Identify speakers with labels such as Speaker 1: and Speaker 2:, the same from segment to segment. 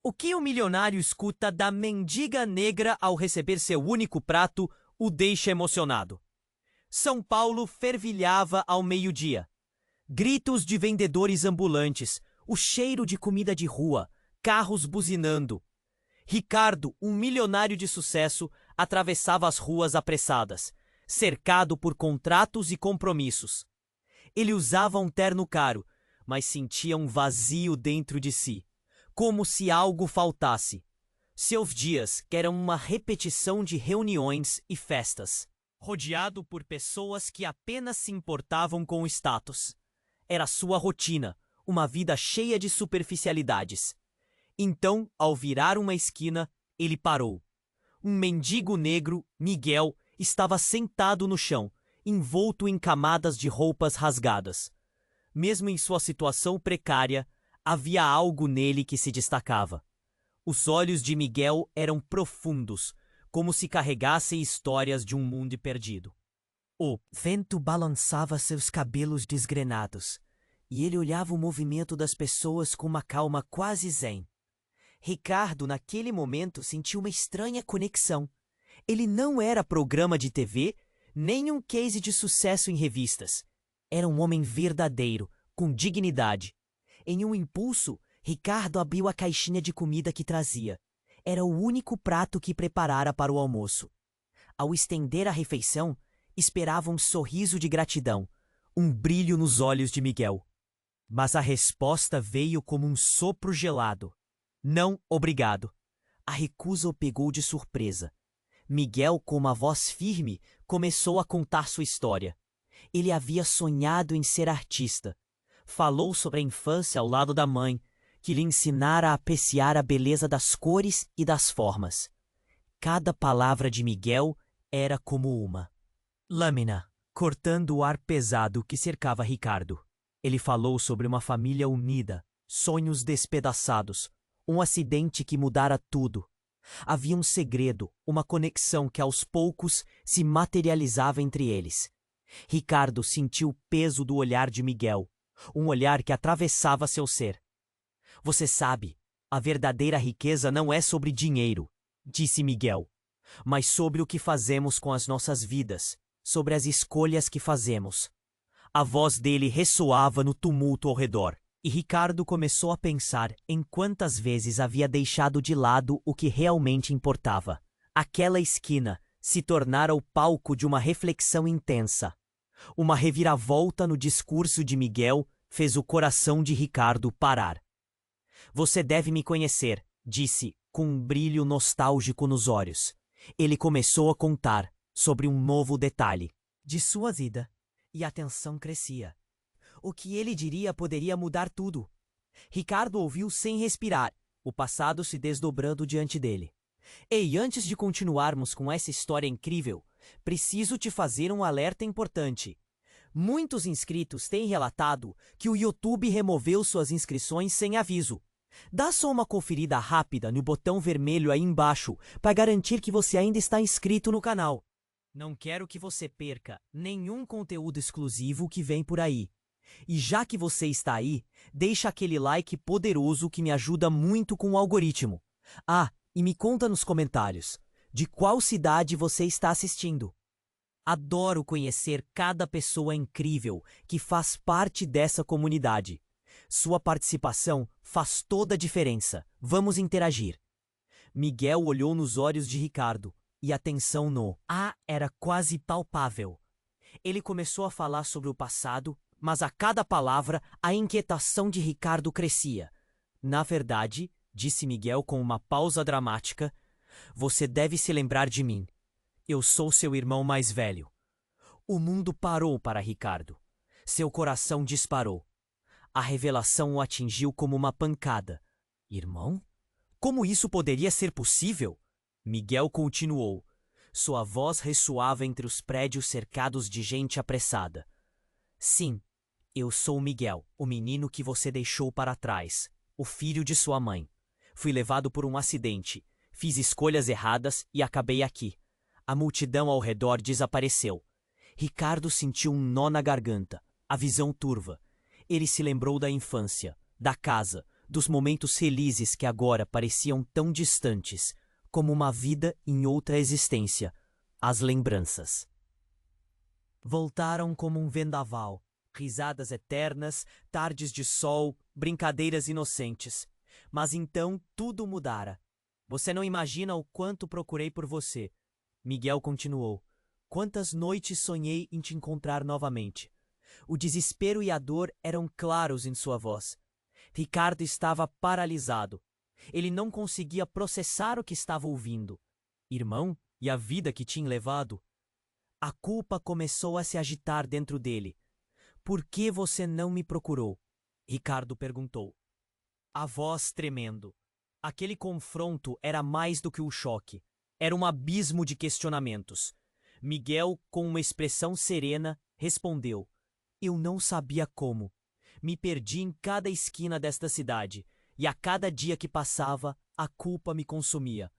Speaker 1: O que o milionário escuta da mendiga negra ao receber seu único prato o deixa emocionado. São Paulo fervilhava ao meio-dia. Gritos de vendedores ambulantes, o cheiro de comida de rua, carros buzinando. Ricardo, um milionário de sucesso, atravessava as ruas apressadas, cercado por contratos e compromissos. Ele usava um terno caro, mas sentia um vazio dentro de si, como se algo faltasse. Seus dias eram uma repetição de reuniões e festas, rodeado por pessoas que apenas se importavam com o status. Era sua rotina, uma vida cheia de superficialidades. Então, ao virar uma esquina, ele parou. Um mendigo negro, Miguel, estava sentado no chão, envolto em camadas de roupas rasgadas. Mesmo em sua situação precária, havia algo nele que se destacava. Os olhos de Miguel eram profundos, como se carregassem histórias de um mundo perdido. O vento balançava seus cabelos desgrenados, e ele olhava o movimento das pessoas com uma calma quase zen. Ricardo, naquele momento, sentiu uma estranha conexão. Ele não era programa de TV, nem um case de sucesso em revistas. Era um homem verdadeiro, com dignidade. Em um impulso, Ricardo abriu a caixinha de comida que trazia. Era o único prato que preparara para o almoço. Ao estender a refeição, esperava um sorriso de gratidão, um brilho nos olhos de Miguel. Mas a resposta veio como um sopro gelado. Não, obrigado. A recusa o pegou de surpresa. Miguel, com uma voz firme, começou a contar sua história. Ele havia sonhado em ser artista. Falou sobre a infância ao lado da mãe, que lhe ensinara a apreciar a beleza das cores e das formas. Cada palavra de Miguel era como uma lâmina, cortando o ar pesado que cercava Ricardo. Ele falou sobre uma família unida, sonhos despedaçados, um acidente que mudara tudo. Havia um segredo, uma conexão que aos poucos se materializava entre eles. Ricardo sentiu o peso do olhar de Miguel, um olhar que atravessava seu ser. Você sabe, a verdadeira riqueza não é sobre dinheiro, disse Miguel, mas sobre o que fazemos com as nossas vidas, sobre as escolhas que fazemos. A voz dele ressoava no tumulto ao redor, e Ricardo começou a pensar em quantas vezes havia deixado de lado o que realmente importava. Aquela esquina se tornara o palco de uma reflexão intensa. Uma reviravolta no discurso de Miguel fez o coração de Ricardo parar. Você deve me conhecer, disse, com um brilho nostálgico nos olhos. Ele começou a contar sobre um novo detalhe de sua vida, e a tensão crescia. O que ele diria poderia mudar tudo. Ricardo ouviu sem respirar, o passado se desdobrando diante dele. Ei, antes de continuarmos com essa história incrível, preciso te fazer um alerta importante. Muitos inscritos têm relatado que o YouTube removeu suas inscrições sem aviso. Dá só uma conferida rápida no botão vermelho aí embaixo para garantir que você ainda está inscrito no canal. Não quero que você perca nenhum conteúdo exclusivo que vem por aí. E já que você está aí, deixa aquele like poderoso que me ajuda muito com o algoritmo. Ah, e me conta nos comentários, de qual cidade você está assistindo. Adoro conhecer cada pessoa incrível que faz parte dessa comunidade. Sua participação faz toda a diferença. Vamos interagir. Miguel olhou nos olhos de Ricardo e a tensão no ar era quase palpável. Ele começou a falar sobre o passado, mas a cada palavra a inquietação de Ricardo crescia. Na verdade, disse Miguel com uma pausa dramática, você deve se lembrar de mim. Eu sou seu irmão mais velho. O mundo parou para Ricardo. Seu coração disparou. A revelação o atingiu como uma pancada. Irmão? Como isso poderia ser possível? Miguel continuou. Sua voz ressoava entre os prédios cercados de gente apressada. Sim, eu sou Miguel, o menino que você deixou para trás, o filho de sua mãe. Fui levado por um acidente, fiz escolhas erradas e acabei aqui. A multidão ao redor desapareceu. Ricardo sentiu um nó na garganta, a visão turva. Ele se lembrou da infância, da casa, dos momentos felizes que agora pareciam tão distantes, como uma vida em outra existência, as lembranças. Voltaram como um vendaval, risadas eternas, tardes de sol, brincadeiras inocentes. Mas então tudo mudara. Você não imagina o quanto procurei por você. Miguel continuou. Quantas noites sonhei em te encontrar novamente. O desespero e a dor eram claros em sua voz. Ricardo estava paralisado. Ele não conseguia processar o que estava ouvindo. Irmão, e a vida que tinha levado? A culpa começou a se agitar dentro dele. Por que você não me procurou? Ricardo perguntou. A voz tremendo. Aquele confronto era mais do que um choque. Era um abismo de questionamentos. Miguel, com uma expressão serena, respondeu. Eu não sabia como. Me perdi em cada esquina desta cidade, e a cada dia que passava, a culpa me consumia.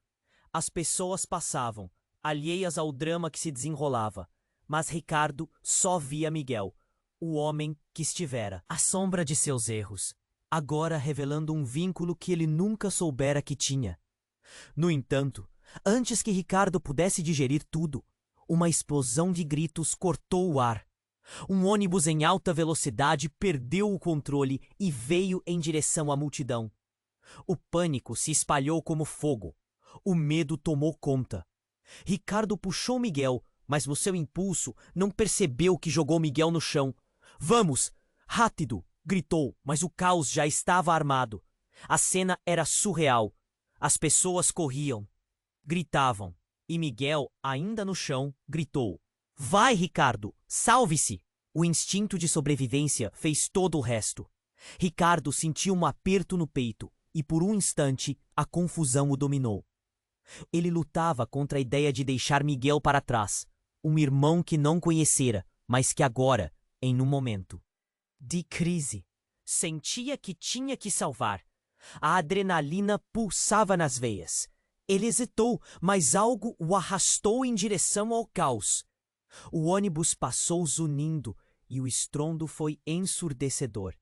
Speaker 1: As pessoas passavam, alheias ao drama que se desenrolava, mas Ricardo só via Miguel, o homem que estivera à sombra de seus erros, agora revelando um vínculo que ele nunca soubera que tinha. No entanto, antes que Ricardo pudesse digerir tudo, uma explosão de gritos cortou o ar. Um ônibus em alta velocidade perdeu o controle e veio em direção à multidão. O pânico se espalhou como fogo. O medo tomou conta. Ricardo puxou Miguel, mas no seu impulso não percebeu que jogou Miguel no chão. Vamos! Rápido! Gritou, mas o caos já estava armado. A cena era surreal. As pessoas corriam, gritavam, e Miguel, ainda no chão, gritou. Vai, Ricardo! Salve-se! O instinto de sobrevivência fez todo o resto. Ricardo sentiu um aperto no peito e, por um instante, a confusão o dominou. Ele lutava contra a ideia de deixar Miguel para trás, um irmão que não conhecera, mas que agora, em um momento de crise, sentia que tinha que salvar. A adrenalina pulsava nas veias. Ele hesitou, mas algo o arrastou em direção ao caos. O ônibus passou zunindo e o estrondo foi ensurdecedor.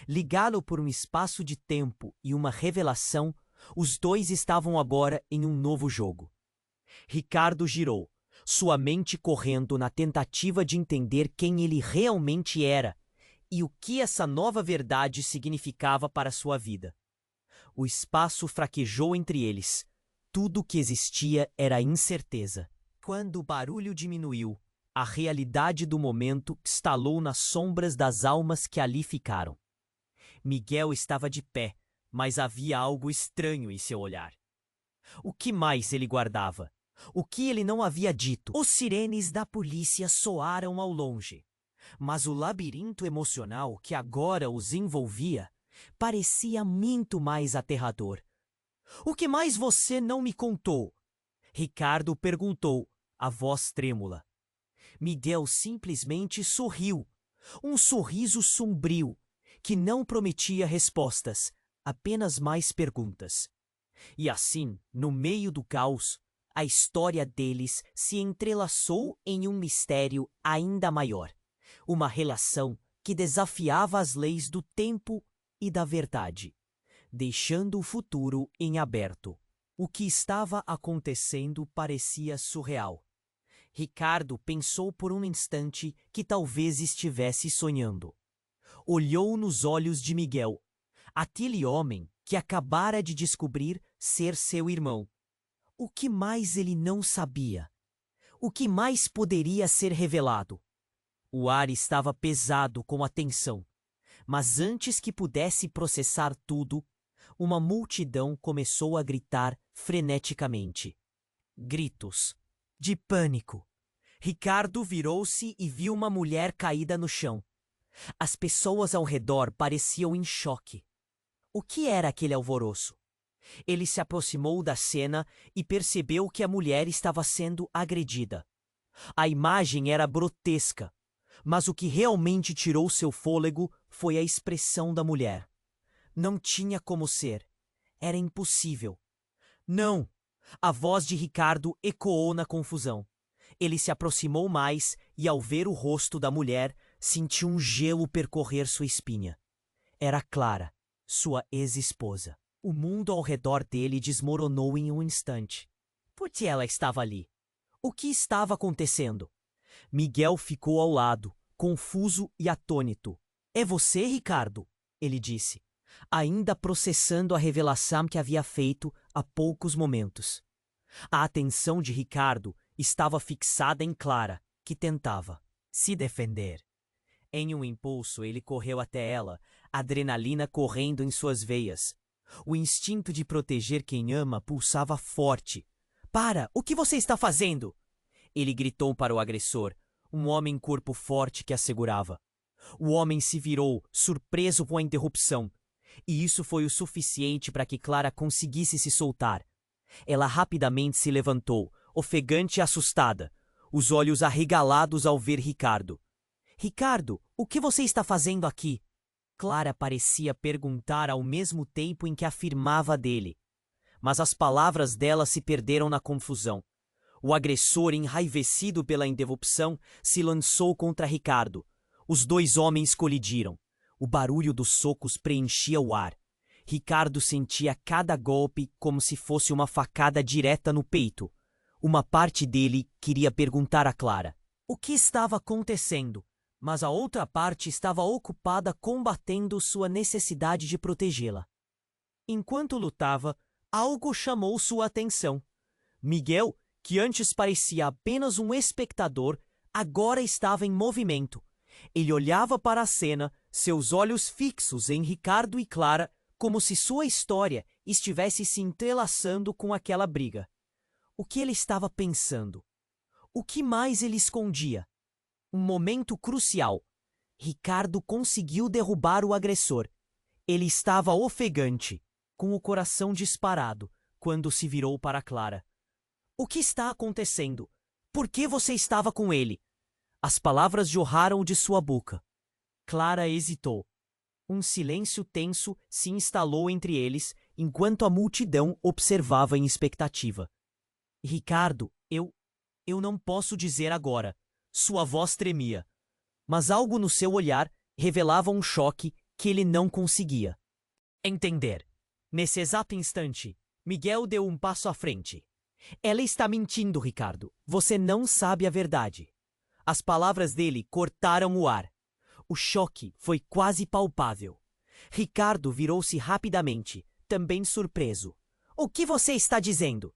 Speaker 1: Ligado por um espaço de tempo e uma revelação, os dois estavam agora em um novo jogo. Ricardo girou, sua mente correndo na tentativa de entender quem ele realmente era e o que essa nova verdade significava para sua vida. O espaço fraquejou entre eles. Tudo o que existia era incerteza. Quando o barulho diminuiu, a realidade do momento estalou nas sombras das almas que ali ficaram. Miguel estava de pé, mas havia algo estranho em seu olhar. O que mais ele guardava? O que ele não havia dito? Os sirenes da polícia soaram ao longe, mas o labirinto emocional que agora os envolvia parecia muito mais aterrador. O que mais você não me contou? Ricardo perguntou, a voz trêmula. Miguel simplesmente sorriu, um sorriso sombrio, que não prometia respostas, apenas mais perguntas. E assim, no meio do caos, a história deles se entrelaçou em um mistério ainda maior, uma relação que desafiava as leis do tempo e da verdade, deixando o futuro em aberto. O que estava acontecendo parecia surreal. Ricardo pensou por um instante que talvez estivesse sonhando. Olhou nos olhos de Miguel, aquele homem que acabara de descobrir ser seu irmão. O que mais ele não sabia? O que mais poderia ser revelado? O ar estava pesado com a tensão, mas antes que pudesse processar tudo, uma multidão começou a gritar freneticamente. Gritos de pânico. Ricardo virou-se e viu uma mulher caída no chão. As pessoas ao redor pareciam em choque. O que era aquele alvoroço? Ele se aproximou da cena e percebeu que a mulher estava sendo agredida. A imagem era grotesca, mas o que realmente tirou seu fôlego foi a expressão da mulher. Não tinha como ser. Era impossível. Não! A voz de Ricardo ecoou na confusão. Ele se aproximou mais e, ao ver o rosto da mulher, sentiu um gelo percorrer sua espinha. Era Clara, Sua ex-esposa. O mundo ao redor dele desmoronou em um instante. Por que ela estava ali? O que estava acontecendo? Miguel ficou ao lado, confuso e atônito. É você, Ricardo? Ele disse, ainda processando a revelação que havia feito há poucos momentos. A atenção de Ricardo estava fixada em Clara, que tentava se defender. Em um impulso, ele correu até ela, adrenalina correndo em suas veias. O instinto de proteger quem ama pulsava forte. Para! O que você está fazendo? Ele gritou para o agressor, um homem corpo forte que a segurava. O homem se virou, surpreso com a interrupção. E isso foi o suficiente para que Clara conseguisse se soltar. Ela rapidamente se levantou, ofegante e assustada, os olhos arregalados ao ver Ricardo. Ricardo, o que você está fazendo aqui? Clara parecia perguntar ao mesmo tempo em que afirmava dele. Mas as palavras dela se perderam na confusão. O agressor, enraivecido pela interrupção, se lançou contra Ricardo. Os dois homens colidiram. O barulho dos socos preenchia o ar. Ricardo sentia cada golpe como se fosse uma facada direta no peito. Uma parte dele queria perguntar a Clara o que estava acontecendo, mas a outra parte estava ocupada combatendo sua necessidade de protegê-la. Enquanto lutava, algo chamou sua atenção. Miguel, que antes parecia apenas um espectador, agora estava em movimento. Ele olhava para a cena, seus olhos fixos em Ricardo e Clara, como se sua história estivesse se entrelaçando com aquela briga. O que ele estava pensando? O que mais ele escondia? Um momento crucial. Ricardo conseguiu derrubar o agressor. Ele estava ofegante, com o coração disparado, quando se virou para Clara. O que está acontecendo? Por que você estava com ele? As palavras jorraram de sua boca. Clara hesitou. Um silêncio tenso se instalou entre eles, enquanto a multidão observava em expectativa. Ricardo, eu não posso dizer agora. Sua voz tremia. Mas algo no seu olhar revelava um choque que ele não conseguia entender. Nesse exato instante, Miguel deu um passo à frente. Ela está mentindo, Ricardo. Você não sabe a verdade. As palavras dele cortaram o ar. O choque foi quase palpável. Ricardo virou-se rapidamente, também surpreso. O que você está dizendo?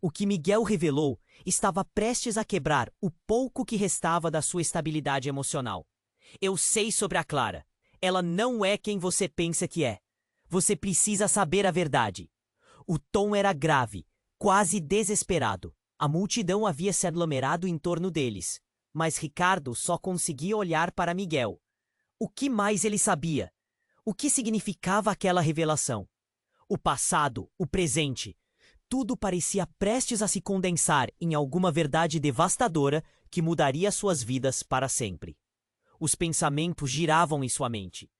Speaker 1: O que Miguel revelou estava prestes a quebrar o pouco que restava da sua estabilidade emocional. Eu sei sobre a Clara. Ela não é quem você pensa que é. Você precisa saber a verdade. O tom era grave, quase desesperado. A multidão havia se aglomerado em torno deles, mas Ricardo só conseguia olhar para Miguel. O que mais ele sabia? O que significava aquela revelação? O passado, o presente, tudo parecia prestes a se condensar em alguma verdade devastadora que mudaria suas vidas para sempre. Os pensamentos giravam em sua mente.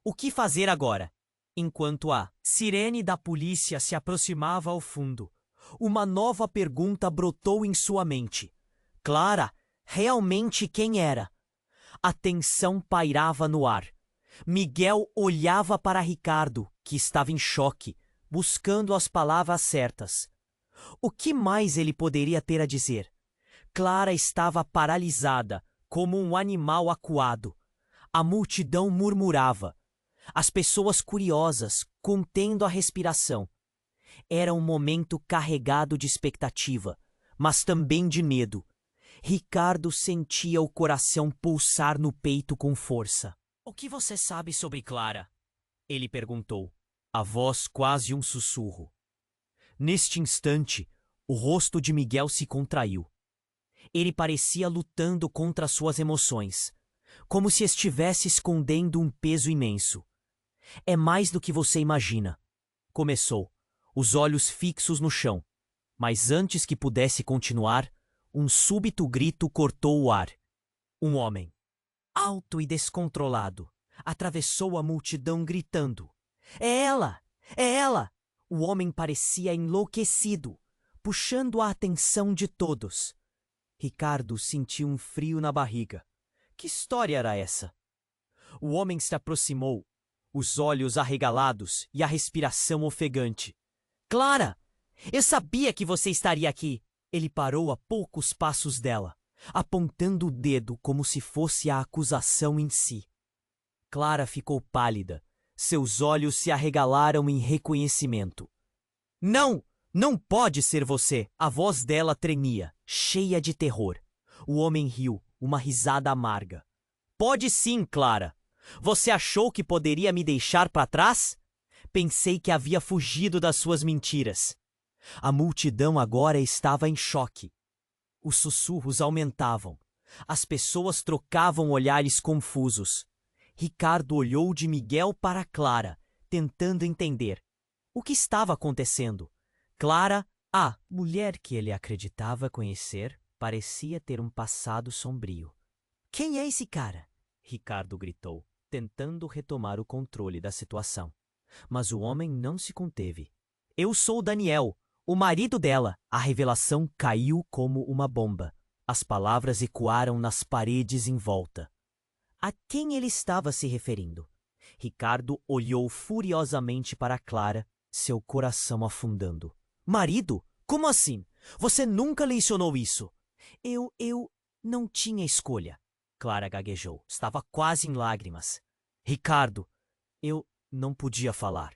Speaker 1: O que fazer agora? Enquanto a sirene da polícia se aproximava ao fundo, uma nova pergunta brotou em sua mente. Clara, realmente quem era? A tensão pairava no ar. Miguel olhava para Ricardo, que estava em choque, buscando as palavras certas. O que mais ele poderia ter a dizer? Clara estava paralisada, como um animal acuado. A multidão murmurava. As pessoas curiosas, contendo a respiração. Era um momento carregado de expectativa, mas também de medo. Ricardo sentia o coração pulsar no peito com força. O que você sabe sobre Clara? Ele perguntou, a voz quase um sussurro. Neste instante, o rosto de Miguel se contraiu. Ele parecia lutando contra suas emoções, como se estivesse escondendo um peso imenso. É mais do que você imagina. Começou, os olhos fixos no chão. Mas antes que pudesse continuar, um súbito grito cortou o ar. Um homem, alto e descontrolado, atravessou a multidão gritando. É ela! É ela! O homem parecia enlouquecido, puxando a atenção de todos. Ricardo sentiu um frio na barriga. Que história era essa? O homem se aproximou, os olhos arregalados e a respiração ofegante. Clara! Eu sabia que você estaria aqui! Ele parou a poucos passos dela, apontando o dedo como se fosse a acusação em si. Clara ficou pálida. Seus olhos se arregalaram em reconhecimento. Não! Não pode ser você! A voz dela tremia, cheia de terror. O homem riu, uma risada amarga. Pode sim, Clara! Você achou que poderia me deixar para trás? Pensei que havia fugido das suas mentiras. A multidão agora estava em choque. Os sussurros aumentavam. As pessoas trocavam olhares confusos. Ricardo olhou de Miguel para Clara, tentando entender. O que estava acontecendo? Clara, a mulher que ele acreditava conhecer, parecia ter um passado sombrio. Quem é esse cara? Ricardo gritou, tentando retomar o controle da situação. Mas o homem não se conteve. Eu sou Daniel, o marido dela. A revelação caiu como uma bomba. As palavras ecoaram nas paredes em volta. A quem ele estava se referindo? Ricardo olhou furiosamente para Clara, seu coração afundando. Marido? Como assim? Você nunca mencionou isso. Eu não tinha escolha. Clara gaguejou. Estava quase em lágrimas. Ricardo, eu não podia falar.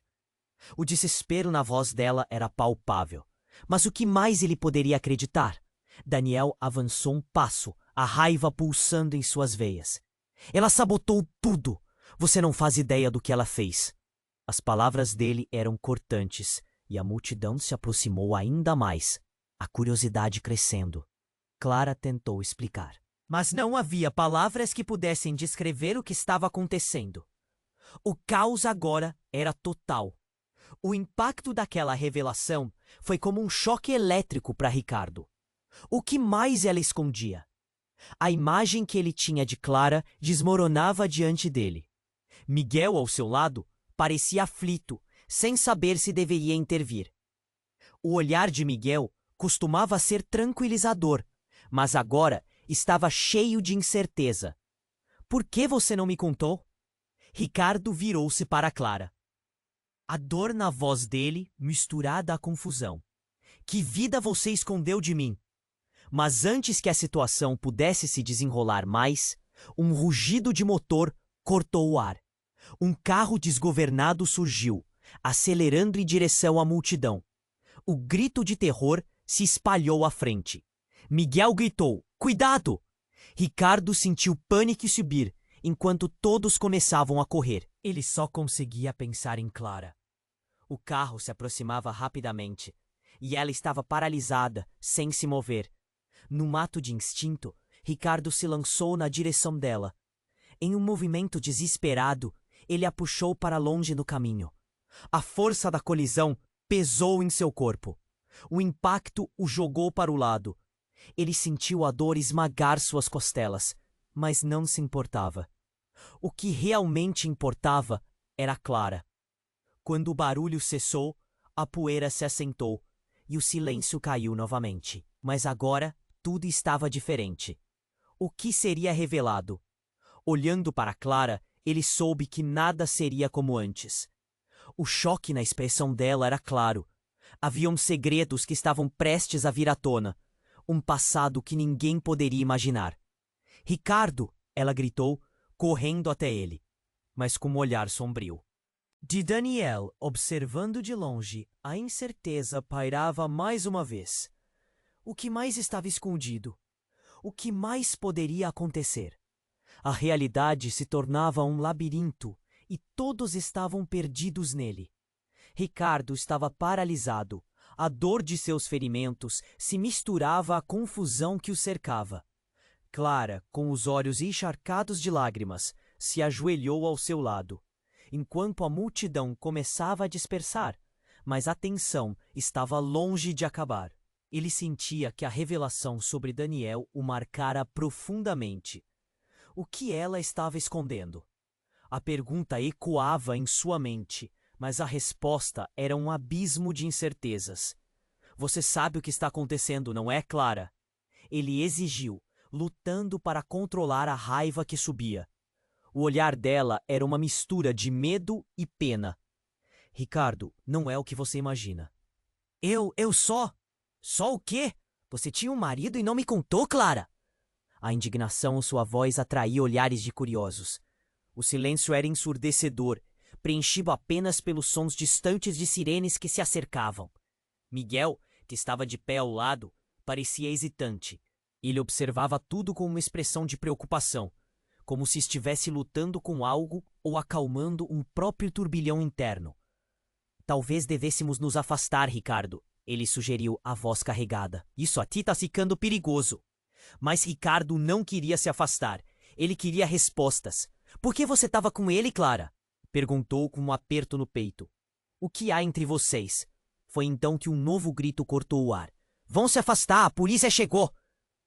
Speaker 1: O desespero na voz dela era palpável. Mas o que mais ele poderia acreditar? Daniel avançou um passo, a raiva pulsando em suas veias. Ela sabotou tudo. Você não faz ideia do que ela fez. As palavras dele eram cortantes e a multidão se aproximou ainda mais, a curiosidade crescendo. Clara tentou explicar. Mas não havia palavras que pudessem descrever o que estava acontecendo. O caos agora era total. O impacto daquela revelação foi como um choque elétrico para Ricardo. O que mais ela escondia? A imagem que ele tinha de Clara desmoronava diante dele. Miguel, ao seu lado, parecia aflito, sem saber se deveria intervir. O olhar de Miguel costumava ser tranquilizador, mas agora estava cheio de incerteza. Por que você não me contou? Ricardo virou-se para Clara. A dor na voz dele misturada à confusão. Que vida você escondeu de mim? Mas antes que a situação pudesse se desenrolar mais, um rugido de motor cortou o ar. Um carro desgovernado surgiu, acelerando em direção à multidão. O grito de terror se espalhou à frente. Miguel gritou, cuidado! Ricardo sentiu pânico subir, enquanto todos começavam a correr. Ele só conseguia pensar em Clara. O carro se aproximava rapidamente, e ela estava paralisada, sem se mover. Num ato de instinto, Ricardo se lançou na direção dela. Em um movimento desesperado, ele a puxou para longe do caminho. A força da colisão pesou em seu corpo. O impacto o jogou para o lado. Ele sentiu a dor esmagar suas costelas, mas não se importava. O que realmente importava era Clara. Quando o barulho cessou, a poeira se assentou e o silêncio caiu novamente. Mas agora tudo estava diferente. O que seria revelado? Olhando para Clara, ele soube que nada seria como antes. O choque na expressão dela era claro. Haviam segredos que estavam prestes a vir à tona. Um passado que ninguém poderia imaginar. Ricardo, ela gritou, correndo até ele, mas com um olhar sombrio. De Daniel, observando de longe, a incerteza pairava mais uma vez. O que mais estava escondido? O que mais poderia acontecer? A realidade se tornava um labirinto e todos estavam perdidos nele. Ricardo estava paralisado. A dor de seus ferimentos se misturava à confusão que o cercava. Clara, com os olhos encharcados de lágrimas, se ajoelhou ao seu lado, enquanto a multidão começava a dispersar, mas a tensão estava longe de acabar. Ele sentia que a revelação sobre Daniel o marcara profundamente. O que ela estava escondendo? A pergunta ecoava em sua mente, mas a resposta era um abismo de incertezas. Você sabe o que está acontecendo, não é, Clara? Ele exigiu, lutando para controlar a raiva que subia. O olhar dela era uma mistura de medo e pena. Ricardo, não é o que você imagina. Eu só? Só o quê? Você tinha um marido e não me contou, Clara? A indignação em sua voz atraía olhares de curiosos. O silêncio era ensurdecedor, preenchido apenas pelos sons distantes de sirenes que se acercavam. Miguel, que estava de pé ao lado, parecia hesitante. Ele observava tudo com uma expressão de preocupação, como se estivesse lutando com algo ou acalmando um próprio turbilhão interno. Talvez devêssemos nos afastar, Ricardo, ele sugeriu, a voz carregada. Isso aqui tá ficando perigoso. Mas Ricardo não queria se afastar. Ele queria respostas. Por que você estava com ele, Clara? Perguntou com um aperto no peito. O que há entre vocês? Foi então que um novo grito cortou o ar. Vão se afastar, a polícia chegou!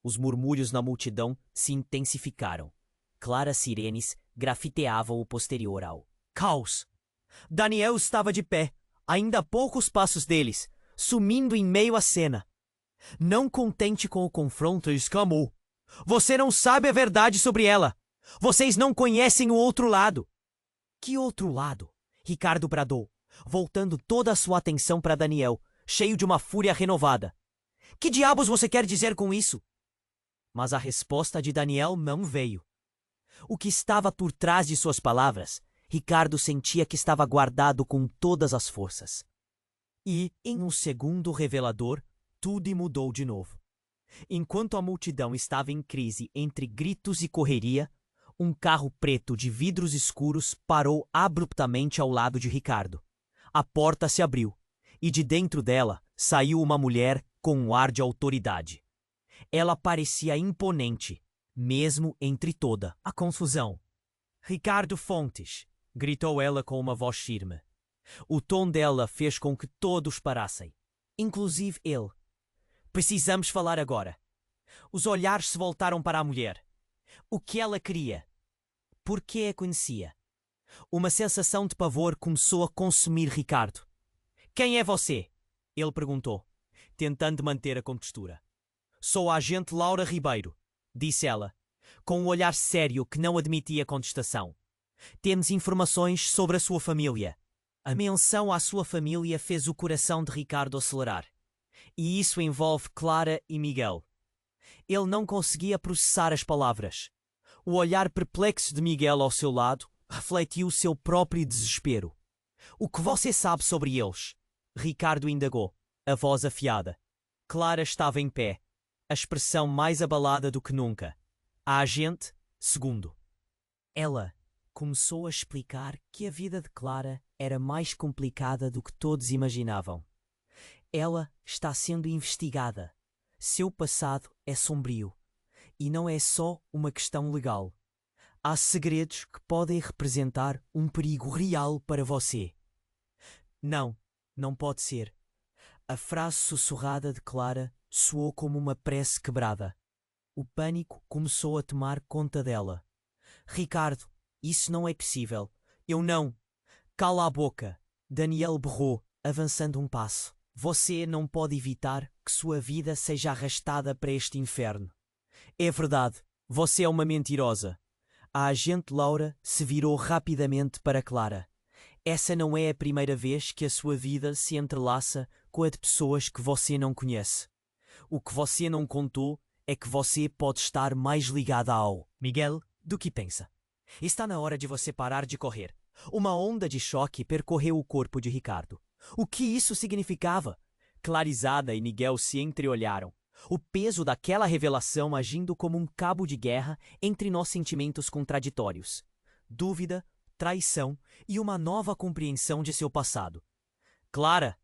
Speaker 1: Os murmúrios na multidão se intensificaram. Claras sirenes grafiteavam o posterior ao caos. Daniel estava de pé, ainda a poucos passos deles, sumindo em meio à cena. Não contente com o confronto, exclamou. Você não sabe a verdade sobre ela. Vocês não conhecem o outro lado. Que outro lado? Ricardo bradou, voltando toda a sua atenção para Daniel, cheio de uma fúria renovada. Que diabos você quer dizer com isso? Mas a resposta de Daniel não veio. O que estava por trás de suas palavras, Ricardo sentia que estava guardado com todas as forças. E, em um segundo revelador, tudo mudou de novo. Enquanto a multidão estava em crise entre gritos e correria, um carro preto de vidros escuros parou abruptamente ao lado de Ricardo. A porta se abriu, e de dentro dela saiu uma mulher com um ar de autoridade. Ela parecia imponente, mesmo entre toda a confusão. Ricardo Fontes, gritou ela com uma voz firme. O tom dela fez com que todos parassem, inclusive ele. Precisamos falar agora. Os olhares se voltaram para a mulher. O que ela queria? Por que a conhecia? Uma sensação de pavor começou a consumir Ricardo. Quem é você? Ele perguntou, tentando manter a compostura. Sou a agente Laura Ribeiro, disse ela, com um olhar sério que não admitia contestação. Temos informações sobre a sua família. A menção à sua família fez o coração de Ricardo acelerar. E isso envolve Clara e Miguel. Ele não conseguia processar as palavras. O olhar perplexo de Miguel ao seu lado refletiu seu próprio desespero. O que você sabe sobre eles? Ricardo indagou, a voz afiada. Clara estava em pé, a expressão mais abalada do que nunca. A agente, segundo. Ela começou a explicar que a vida de Clara era mais complicada do que todos imaginavam. Ela está sendo investigada. Seu passado é sombrio. E não é só uma questão legal. Há segredos que podem representar um perigo real para você. Não, não pode ser. A frase sussurrada de Clara soou como uma prece quebrada. O pânico começou a tomar conta dela. Ricardo, isso não é possível. Eu não. Cala a boca. Daniel berrou, avançando um passo. Você não pode evitar que sua vida seja arrastada para este inferno. É verdade, você é uma mentirosa. A agente Laura se virou rapidamente para Clara. Essa não é a primeira vez que a sua vida se entrelaça com a de pessoas que você não conhece. O que você não contou é que você pode estar mais ligada ao Miguel do que pensa. Está na hora de você parar de correr. Uma onda de choque percorreu o corpo de Ricardo. O que isso significava? Clarizada e Miguel se entreolharam. O peso daquela revelação agindo como um cabo de guerra entre nós sentimentos contraditórios. Dúvida, traição e uma nova compreensão de seu passado. Clara!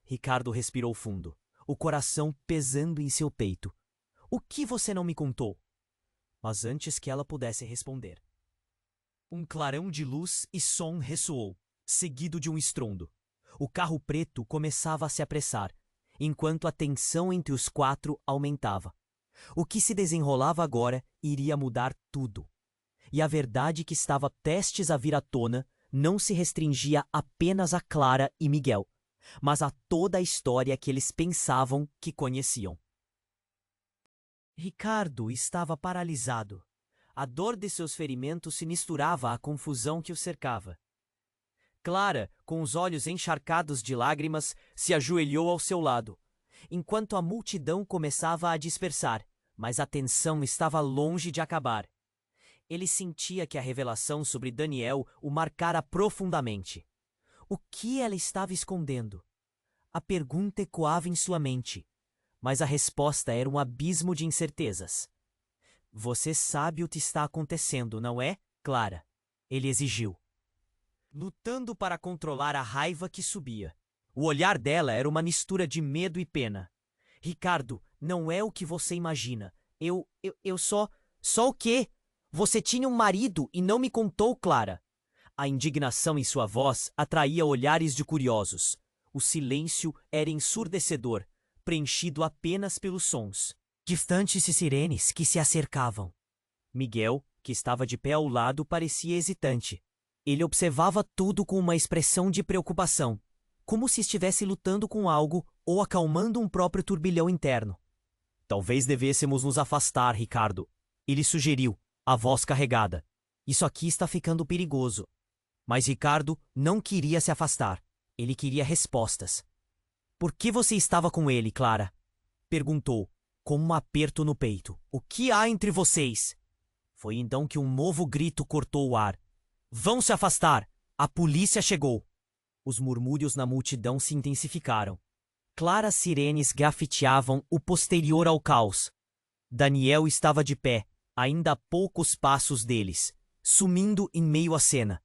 Speaker 1: Ricardo respirou fundo, o coração pesando em seu peito. O que você não me contou? Mas antes que ela pudesse responder. Um clarão de luz e som ressoou, seguido de um estrondo. O carro preto começava a se apressar, enquanto a tensão entre os quatro aumentava. O que se desenrolava agora iria mudar tudo. E a verdade que estava prestes a vir à tona não se restringia apenas a Clara e Miguel, mas a toda a história que eles pensavam que conheciam. Ricardo estava paralisado. A dor de seus ferimentos se misturava à confusão que o cercava. Clara, com os olhos encharcados de lágrimas, se ajoelhou ao seu lado, enquanto a multidão começava a dispersar, mas a tensão estava longe de acabar. Ele sentia que a revelação sobre Daniel o marcara profundamente. O que ela estava escondendo? A pergunta ecoava em sua mente, mas a resposta era um abismo de incertezas. Você sabe o que está acontecendo, não é, Clara? Ele exigiu, lutando para controlar a raiva que subia. O olhar dela era uma mistura de medo e pena. Ricardo, não é o que você imagina. Eu só... Só o quê? Você tinha um marido e não me contou, Clara. A indignação em sua voz atraía olhares de curiosos. O silêncio era ensurdecedor, preenchido apenas pelos sons distantes e sirenes que se acercavam. Miguel, que estava de pé ao lado, parecia hesitante. Ele observava tudo com uma expressão de preocupação, como se estivesse lutando com algo ou acalmando um próprio turbilhão interno. Talvez devêssemos nos afastar, Ricardo. Ele sugeriu, a voz carregada. Isso aqui está ficando perigoso. Mas Ricardo não queria se afastar. Ele queria respostas. Por que você estava com ele, Clara? Perguntou, com um aperto no peito. O que há entre vocês? Foi então que um novo grito cortou o ar. Vão se afastar! A polícia chegou! Os murmúrios na multidão se intensificaram. Claras sirenes grafiteavam o posterior ao caos. Daniel estava de pé, ainda a poucos passos deles, sumindo em meio à cena.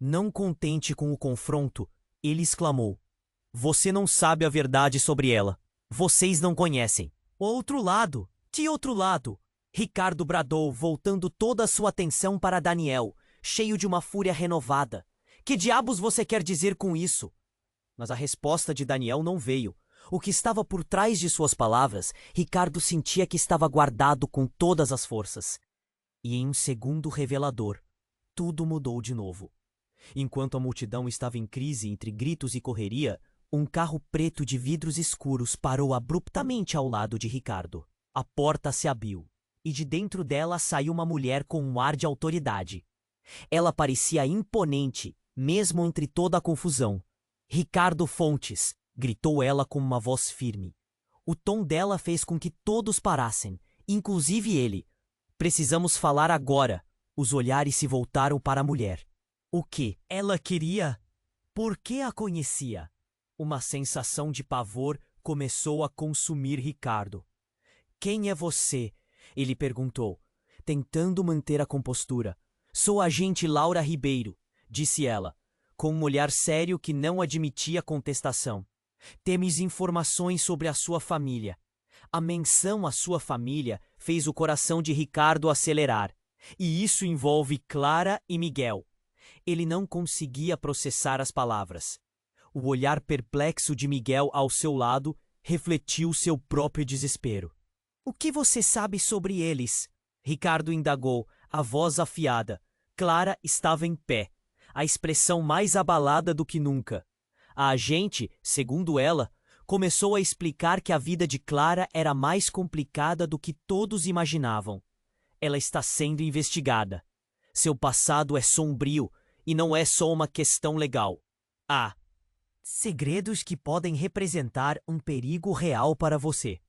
Speaker 1: Não contente com o confronto, ele exclamou: Você não sabe a verdade sobre ela. Vocês não conhecem. Outro lado! Que outro lado? Ricardo bradou, voltando toda a sua atenção para Daniel, cheio de uma fúria renovada. Que diabos você quer dizer com isso? Mas a resposta de Daniel não veio. O que estava por trás de suas palavras, Ricardo sentia que estava guardado com todas as forças. E em um segundo revelador, tudo mudou de novo. Enquanto a multidão estava em crise entre gritos e correria, um carro preto de vidros escuros parou abruptamente ao lado de Ricardo. A porta se abriu, e de dentro dela saiu uma mulher com um ar de autoridade. Ela parecia imponente, mesmo entre toda a confusão. Ricardo Fontes, gritou ela com uma voz firme. O tom dela fez com que todos parassem, inclusive ele. Precisamos falar agora. Os olhares se voltaram para a mulher. O que ela queria? Por que a conhecia? Uma sensação de pavor começou a consumir Ricardo. Quem é você? Ele perguntou, tentando manter a compostura. Sou a agente Laura Ribeiro, disse ela, com um olhar sério que não admitia contestação. Temos informações sobre a sua família. A menção à sua família fez o coração de Ricardo acelerar. E isso envolve Clara e Miguel. Ele não conseguia processar as palavras. O olhar perplexo de Miguel ao seu lado refletiu seu próprio desespero. O que você sabe sobre eles? Ricardo indagou, a voz afiada. Clara estava em pé, a expressão mais abalada do que nunca. A agente, segundo ela, começou a explicar que a vida de Clara era mais complicada do que todos imaginavam. Ela está sendo investigada. Seu passado é sombrio e não é só uma questão legal. Há segredos que podem representar um perigo real para você.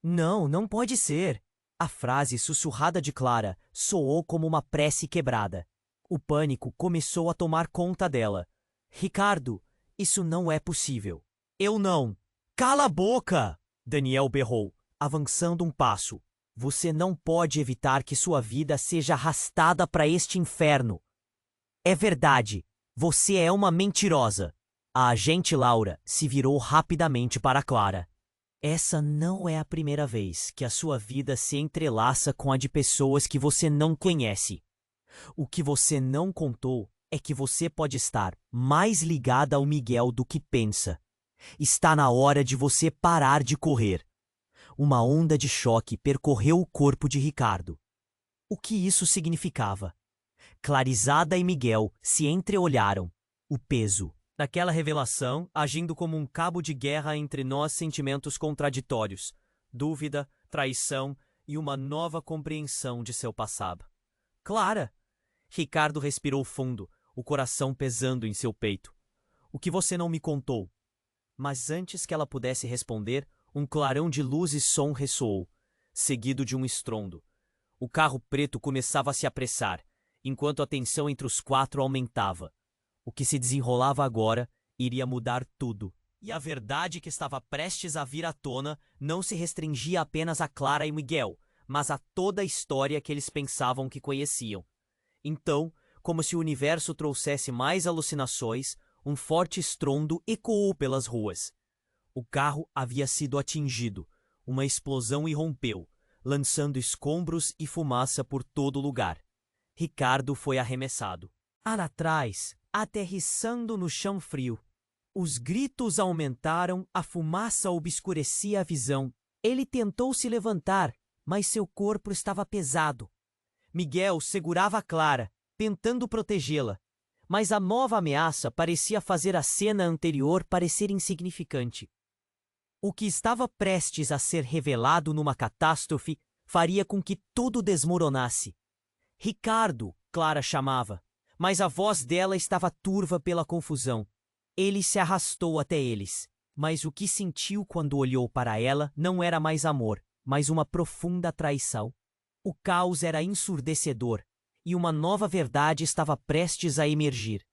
Speaker 1: Não, não pode ser. A frase sussurrada de Clara soou como uma prece quebrada. O pânico começou a tomar conta dela. Ricardo, isso não é possível. Eu não. Cala a boca! Daniel berrou, avançando um passo. Você não pode evitar que sua vida seja arrastada para este inferno. É verdade. Você é uma mentirosa. A agente Laura se virou rapidamente para Clara. Essa não é a primeira vez que a sua vida se entrelaça com a de pessoas que você não conhece. O que você não contou é que você pode estar mais ligada ao Miguel do que pensa. Está na hora de você parar de correr. Uma onda de choque percorreu o corpo de Ricardo. O que isso significava? Clarizada e Miguel se entreolharam. O peso daquela revelação agindo como um cabo de guerra entre nós, sentimentos contraditórios, dúvida, traição e uma nova compreensão de seu passado. Clara! Ricardo respirou fundo, o coração pesando em seu peito. O que você não me contou? Mas antes que ela pudesse responder, um clarão de luz e som ressoou, seguido de um estrondo. O carro preto começava a se apressar, enquanto a tensão entre os quatro aumentava. O que se desenrolava agora iria mudar tudo. E a verdade que estava prestes a vir à tona não se restringia apenas a Clara e Miguel, mas a toda a história que eles pensavam que conheciam. Então, como se o universo trouxesse mais alucinações, um forte estrondo ecoou pelas ruas. O carro havia sido atingido. Uma explosão irrompeu, lançando escombros e fumaça por todo lugar. Ricardo foi arremessado. Ar atrás, aterrissando no chão frio. Os gritos aumentaram, a fumaça obscurecia a visão. Ele tentou se levantar, mas seu corpo estava pesado. Miguel segurava Clara, tentando protegê-la, mas a nova ameaça parecia fazer a cena anterior parecer insignificante. O que estava prestes a ser revelado numa catástrofe faria com que tudo desmoronasse. Ricardo, Clara chamava, mas a voz dela estava turva pela confusão. Ele se arrastou até eles, mas o que sentiu quando olhou para ela não era mais amor, mas uma profunda traição. O caos era ensurdecedor, e uma nova verdade estava prestes a emergir.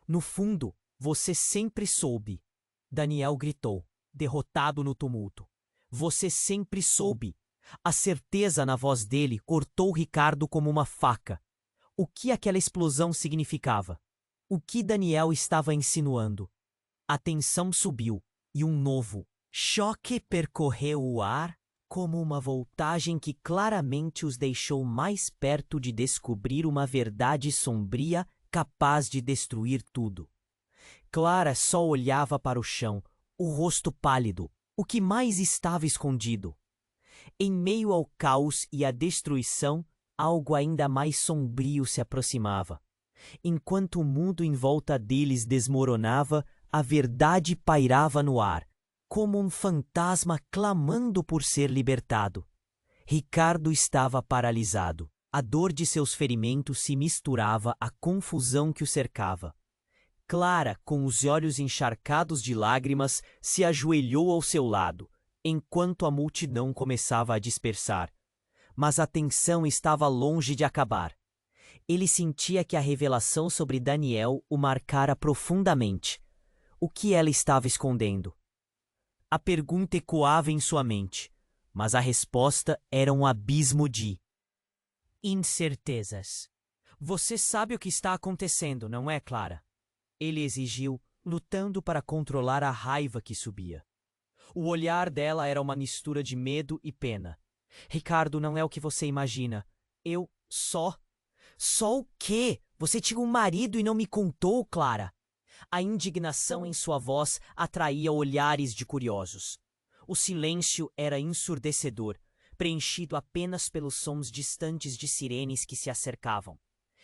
Speaker 1: No fundo, você sempre soube. Daniel gritou, derrotado no tumulto. Você sempre soube. A certeza na voz dele cortou Ricardo como uma faca. O que aquela explosão significava? O que Daniel estava insinuando? A tensão subiu, e um novo choque percorreu o ar, como uma voltagem que claramente os deixou mais perto de descobrir uma verdade sombria capaz de destruir tudo. Clara só olhava para o chão, o rosto pálido, o que mais estava escondido. Em meio ao caos e à destruição, algo ainda mais sombrio se aproximava. Enquanto o mundo em volta deles desmoronava, a verdade pairava no ar, como um fantasma clamando por ser libertado. Ricardo estava paralisado. A dor de seus ferimentos se misturava à confusão que o cercava. Clara, com os olhos encharcados de lágrimas, se ajoelhou ao seu lado, enquanto a multidão começava a dispersar. Mas a tensão estava longe de acabar. Ele sentia que a revelação sobre Daniel o marcara profundamente. O que ela estava escondendo? A pergunta ecoava em sua mente, mas a resposta era um abismo de incertezas. Você sabe o que está acontecendo, não é, Clara? Ele exigiu, lutando para controlar a raiva que subia. O olhar dela era uma mistura de medo e pena. Ricardo, não é o que você imagina. Eu só... Só o quê? Você tinha um marido e não me contou, Clara? A indignação em sua voz atraía olhares de curiosos. O silêncio era ensurdecedor, preenchido apenas pelos sons distantes de sirenes que se acercavam.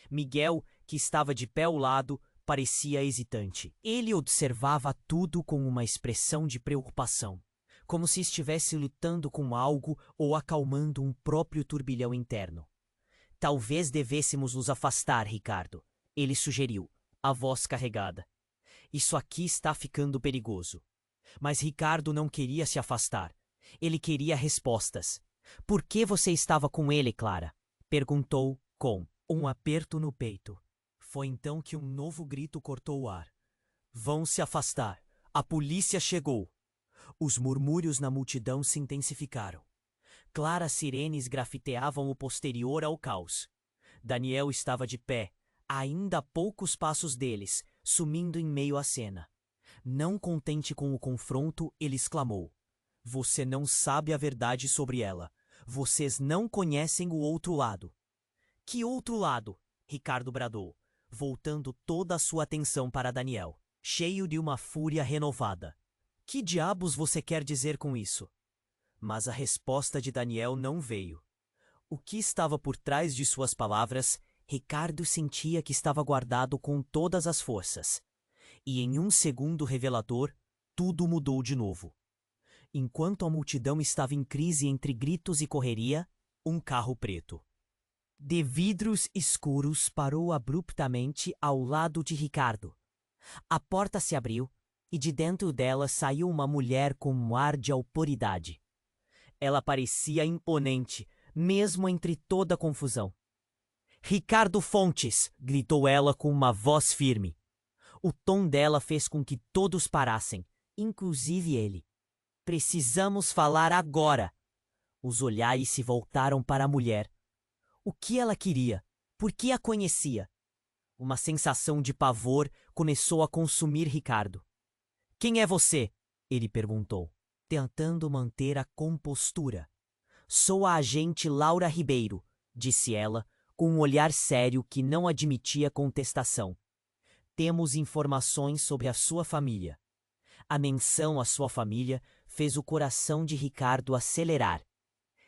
Speaker 1: Miguel, que estava de pé ao lado, parecia hesitante. Ele observava tudo com uma expressão de preocupação, como se estivesse lutando com algo ou acalmando um próprio turbilhão interno. Talvez devêssemos nos afastar, Ricardo, ele sugeriu, a voz carregada. Isso aqui está ficando perigoso. Mas Ricardo não queria se afastar. Ele queria respostas. Por que você estava com ele, Clara? Perguntou, com um aperto no peito. Foi então que um novo grito cortou o ar. Vão se afastar. A polícia chegou. Os murmúrios na multidão se intensificaram. Claras sirenes grafiteavam o posterior ao caos. Daniel estava de pé, ainda a poucos passos deles, sumindo em meio à cena. Não contente com o confronto, ele exclamou: Você não sabe a verdade sobre ela. Vocês não conhecem o outro lado. Que outro lado? Ricardo bradou, voltando toda a sua atenção para Daniel, cheio de uma fúria renovada. Que diabos você quer dizer com isso? Mas a resposta de Daniel não veio. O que estava por trás de suas palavras, Ricardo sentia que estava guardado com todas as forças. E em um segundo revelador, tudo mudou de novo. Enquanto a multidão estava em crise entre gritos e correria, um carro preto, de vidros escuros parou abruptamente ao lado de Ricardo. A porta se abriu e de dentro dela saiu uma mulher com um ar de autoridade. Ela parecia imponente, mesmo entre toda a confusão. "Ricardo Fontes!" gritou ela com uma voz firme. O tom dela fez com que todos parassem, inclusive ele. "Precisamos falar agora!" Os olhares se voltaram para a mulher. O que ela queria? Por que a conhecia? Uma sensação de pavor começou a consumir Ricardo. "Quem é você?" ele perguntou, tentando manter a compostura. "Sou a agente Laura Ribeiro", disse ela, com um olhar sério que não admitia contestação. "Temos informações sobre a sua família." A menção à sua família fez o coração de Ricardo acelerar.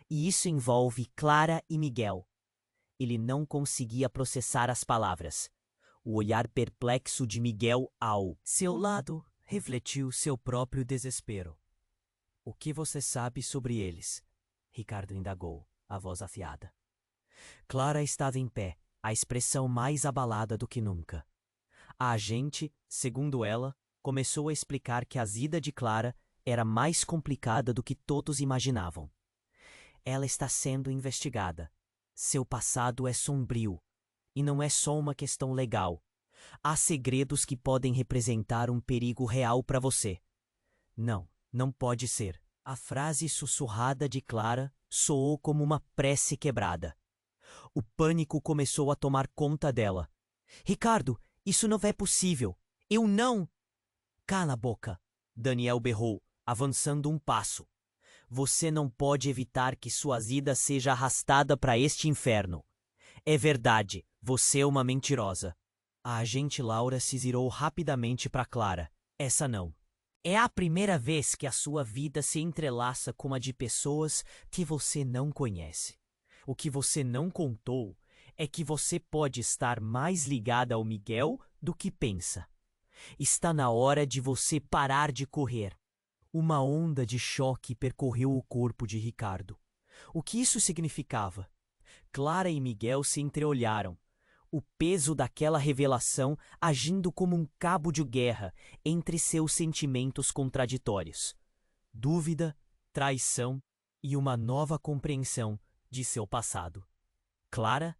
Speaker 1: E isso envolve Clara e Miguel. Ele não conseguia processar as palavras. O olhar perplexo de Miguel ao seu lado refletiu seu próprio desespero. "O que você sabe sobre eles?" Ricardo indagou, a voz afiada. Clara estava em pé, a expressão mais abalada do que nunca. A agente, segundo ela, começou a explicar que a vida de Clara era mais complicada do que todos imaginavam. "Ela está sendo investigada. Seu passado é sombrio. E não é só uma questão legal. Há segredos que podem representar um perigo real para você." "Não, não pode ser." A frase sussurrada de Clara soou como uma prece quebrada. O pânico começou a tomar conta dela. "Ricardo, isso não é possível. Eu não..." "Cala a boca", Daniel berrou, avançando um passo. "Você não pode evitar que sua vida seja arrastada para este inferno. É verdade, você é uma mentirosa." A agente Laura se virou rapidamente para Clara. "Essa não. É a primeira vez que a sua vida se entrelaça com a de pessoas que você não conhece. O que você não contou é que você pode estar mais ligada ao Miguel do que pensa. Está na hora de você parar de correr." Uma onda de choque percorreu o corpo de Ricardo. O que isso significava? Clara e Miguel se entreolharam, o peso daquela revelação agindo como um cabo de guerra entre seus sentimentos contraditórios. Dúvida, traição e uma nova compreensão de seu passado. "Clara?"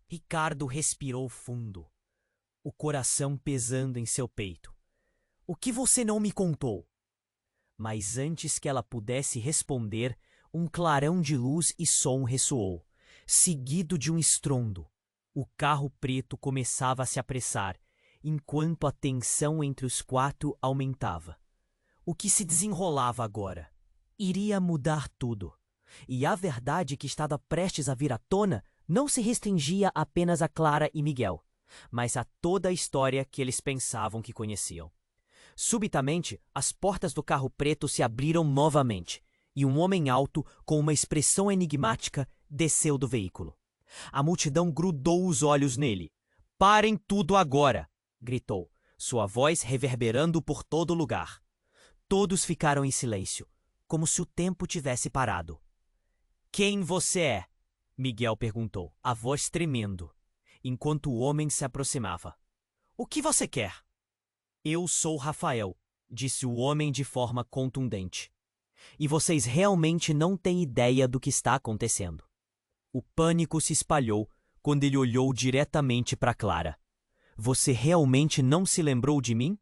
Speaker 1: Ricardo respirou fundo, o coração pesando em seu peito. "O que você não me contou?" Mas antes que ela pudesse responder, um clarão de luz e som ressoou, seguido de um estrondo. O carro preto começava a se apressar, enquanto a tensão entre os quatro aumentava. O que se desenrolava agora? Iria mudar tudo. E a verdade que estava prestes a vir à tona não se restringia apenas a Clara e Miguel, mas a toda a história que eles pensavam que conheciam. Subitamente, as portas do carro preto se abriram novamente, e um homem alto, com uma expressão enigmática, desceu do veículo. A multidão grudou os olhos nele. "Parem tudo agora!" gritou, sua voz reverberando por todo lugar. Todos ficaram em silêncio, como se o tempo tivesse parado. "Quem você é?" Miguel perguntou, a voz tremendo, enquanto o homem se aproximava. "O que você quer?" "Eu sou Rafael", disse o homem de forma contundente. "E vocês realmente não têm ideia do que está acontecendo." O pânico se espalhou quando ele olhou diretamente para Clara. "Você realmente não se lembrou de mim?"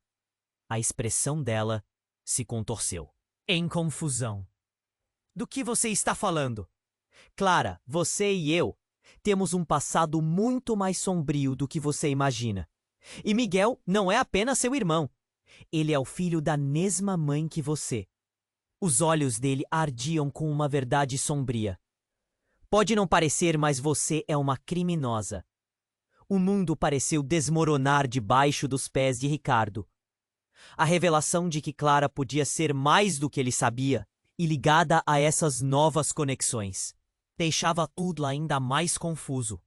Speaker 1: A expressão dela se contorceu, em confusão. "Do que você está falando?" "Clara, você e eu temos um passado muito mais sombrio do que você imagina. E Miguel não é apenas seu irmão. Ele é o filho da mesma mãe que você." Os olhos dele ardiam com uma verdade sombria. "Pode não parecer, mas você é uma criminosa." O mundo pareceu desmoronar debaixo dos pés de Ricardo. A revelação de que Clara podia ser mais do que ele sabia, e ligada a essas novas conexões, deixava tudo ainda mais confuso.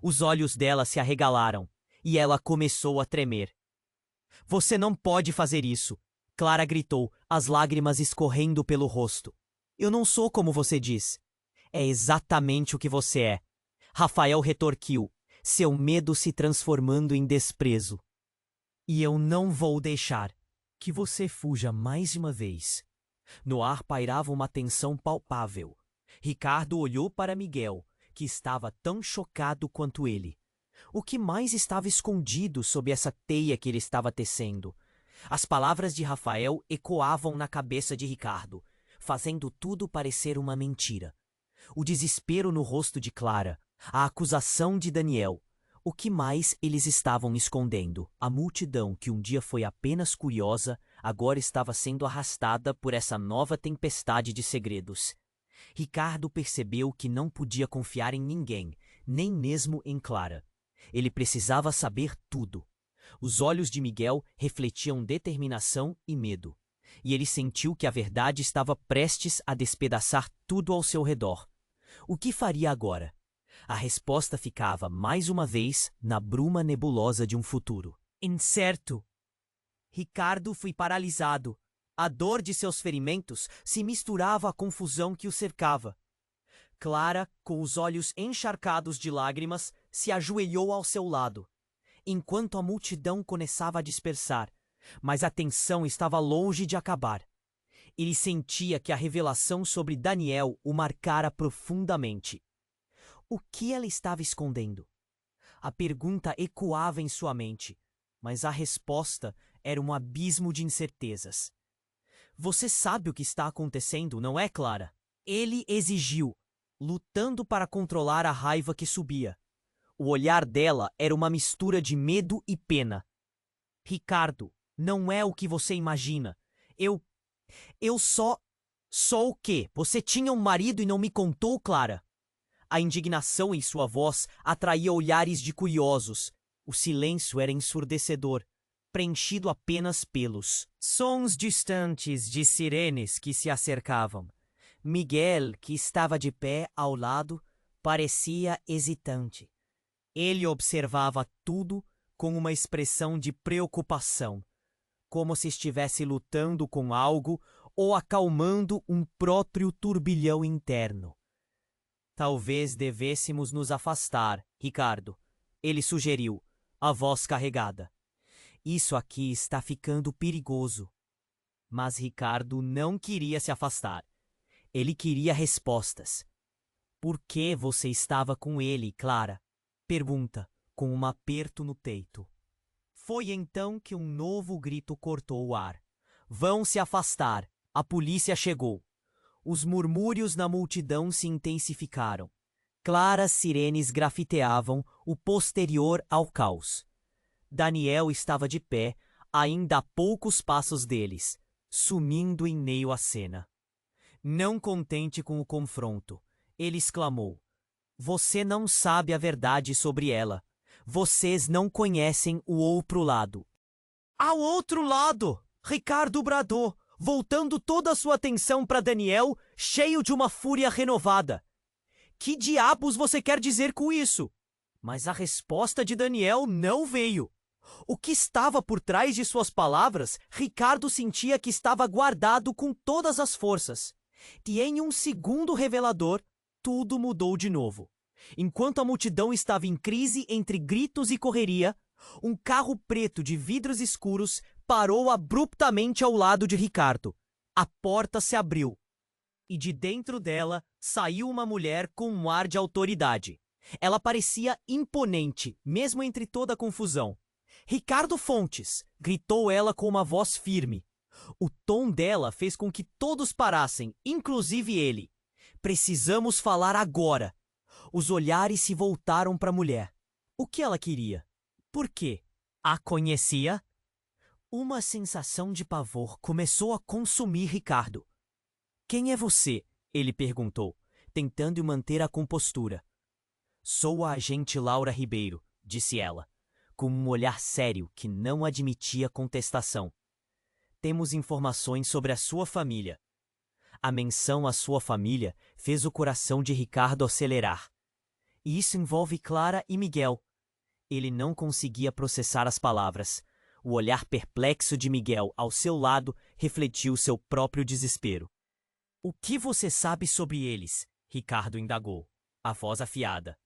Speaker 1: Os olhos dela se arregalaram, e ela começou a tremer. "Você não pode fazer isso!" Clara gritou, as lágrimas escorrendo pelo rosto. "Eu não sou como você diz." "É exatamente o que você é." Rafael retorquiu, seu medo se transformando em desprezo. E eu não vou deixar que você fuja mais uma vez. No ar pairava uma tensão palpável. Ricardo olhou para Miguel, que estava tão chocado quanto ele. O que mais estava escondido sob essa teia que ele estava tecendo? As palavras de Rafael ecoavam na cabeça de Ricardo, fazendo tudo parecer uma mentira. O desespero no rosto de Clara, a acusação de Daniel. O que mais eles estavam escondendo? A multidão, que um dia foi apenas curiosa, agora estava sendo arrastada por essa nova tempestade de segredos. Ricardo percebeu que não podia confiar em ninguém, nem mesmo em Clara. Ele precisava saber tudo. Os olhos de Miguel refletiam determinação e medo, e ele sentiu que a verdade estava prestes a despedaçar tudo ao seu redor. O que faria agora? A resposta ficava, mais uma vez, na bruma nebulosa de um futuro incerto. Ricardo foi paralisado. A dor de seus ferimentos se misturava à confusão que o cercava. Clara, com os olhos encharcados de lágrimas, se ajoelhou ao seu lado, enquanto a multidão começava a dispersar, mas a tensão estava longe de acabar. Ele sentia que a revelação sobre Daniel o marcara profundamente. O que ela estava escondendo? A pergunta ecoava em sua mente, mas a resposta era um abismo de incertezas. Você sabe o que está acontecendo, não é, Clara? Ele exigiu, lutando para controlar a raiva que subia. O olhar dela era uma mistura de medo e pena. Ricardo, não é o que você imagina. Eu só... Só o quê? Você tinha um marido e não me contou, Clara? A indignação em sua voz atraía olhares de curiosos. O silêncio era ensurdecedor, preenchido apenas pelos sons distantes de sirenes que se acercavam. Miguel, que estava de pé ao lado, parecia hesitante. Ele observava tudo com uma expressão de preocupação, como se estivesse lutando com algo ou acalmando um próprio turbilhão interno. Talvez devêssemos nos afastar, Ricardo, ele sugeriu, a voz carregada. Isso aqui está ficando perigoso. Mas Ricardo não queria se afastar. Ele queria respostas. Por que você estava com ele, Clara? Pergunta, com um aperto no peito. Foi então que um novo grito cortou o ar. Vão se afastar. A polícia chegou. Os murmúrios na multidão se intensificaram. Claras sirenes grafiteavam o posterior ao caos. Daniel estava de pé, ainda a poucos passos deles, sumindo em meio à cena. Não contente com o confronto, ele exclamou: Você não sabe a verdade sobre ela. Vocês não conhecem o outro lado. Ao outro lado! Ricardo bradou, voltando toda a sua atenção para Daniel, cheio de uma fúria renovada. Que diabos você quer dizer com isso? Mas a resposta de Daniel não veio. O que estava por trás de suas palavras, Ricardo sentia que estava guardado com todas as forças. E em um segundo revelador, tudo mudou de novo. Enquanto a multidão estava em crise entre gritos e correria, um carro preto de vidros escuros parou abruptamente ao lado de Ricardo. A porta se abriu, e de dentro dela saiu uma mulher com um ar de autoridade. Ela parecia imponente, mesmo entre toda a confusão. Ricardo Fontes! Gritou ela com uma voz firme. O tom dela fez com que todos parassem, inclusive ele. Precisamos falar agora. Os olhares se voltaram para a mulher. O que ela queria? Por quê? A conhecia? Uma sensação de pavor começou a consumir Ricardo. Quem é você? Ele perguntou, tentando manter a compostura. Sou a agente Laura Ribeiro, disse ela, com um olhar sério que não admitia contestação. Temos informações sobre a sua família. A menção à sua família fez o coração de Ricardo acelerar. E isso envolve Clara e Miguel. Ele não conseguia processar as palavras. O olhar perplexo de Miguel ao seu lado refletiu seu próprio desespero. O que você sabe sobre eles? Ricardo indagou, a voz afiada.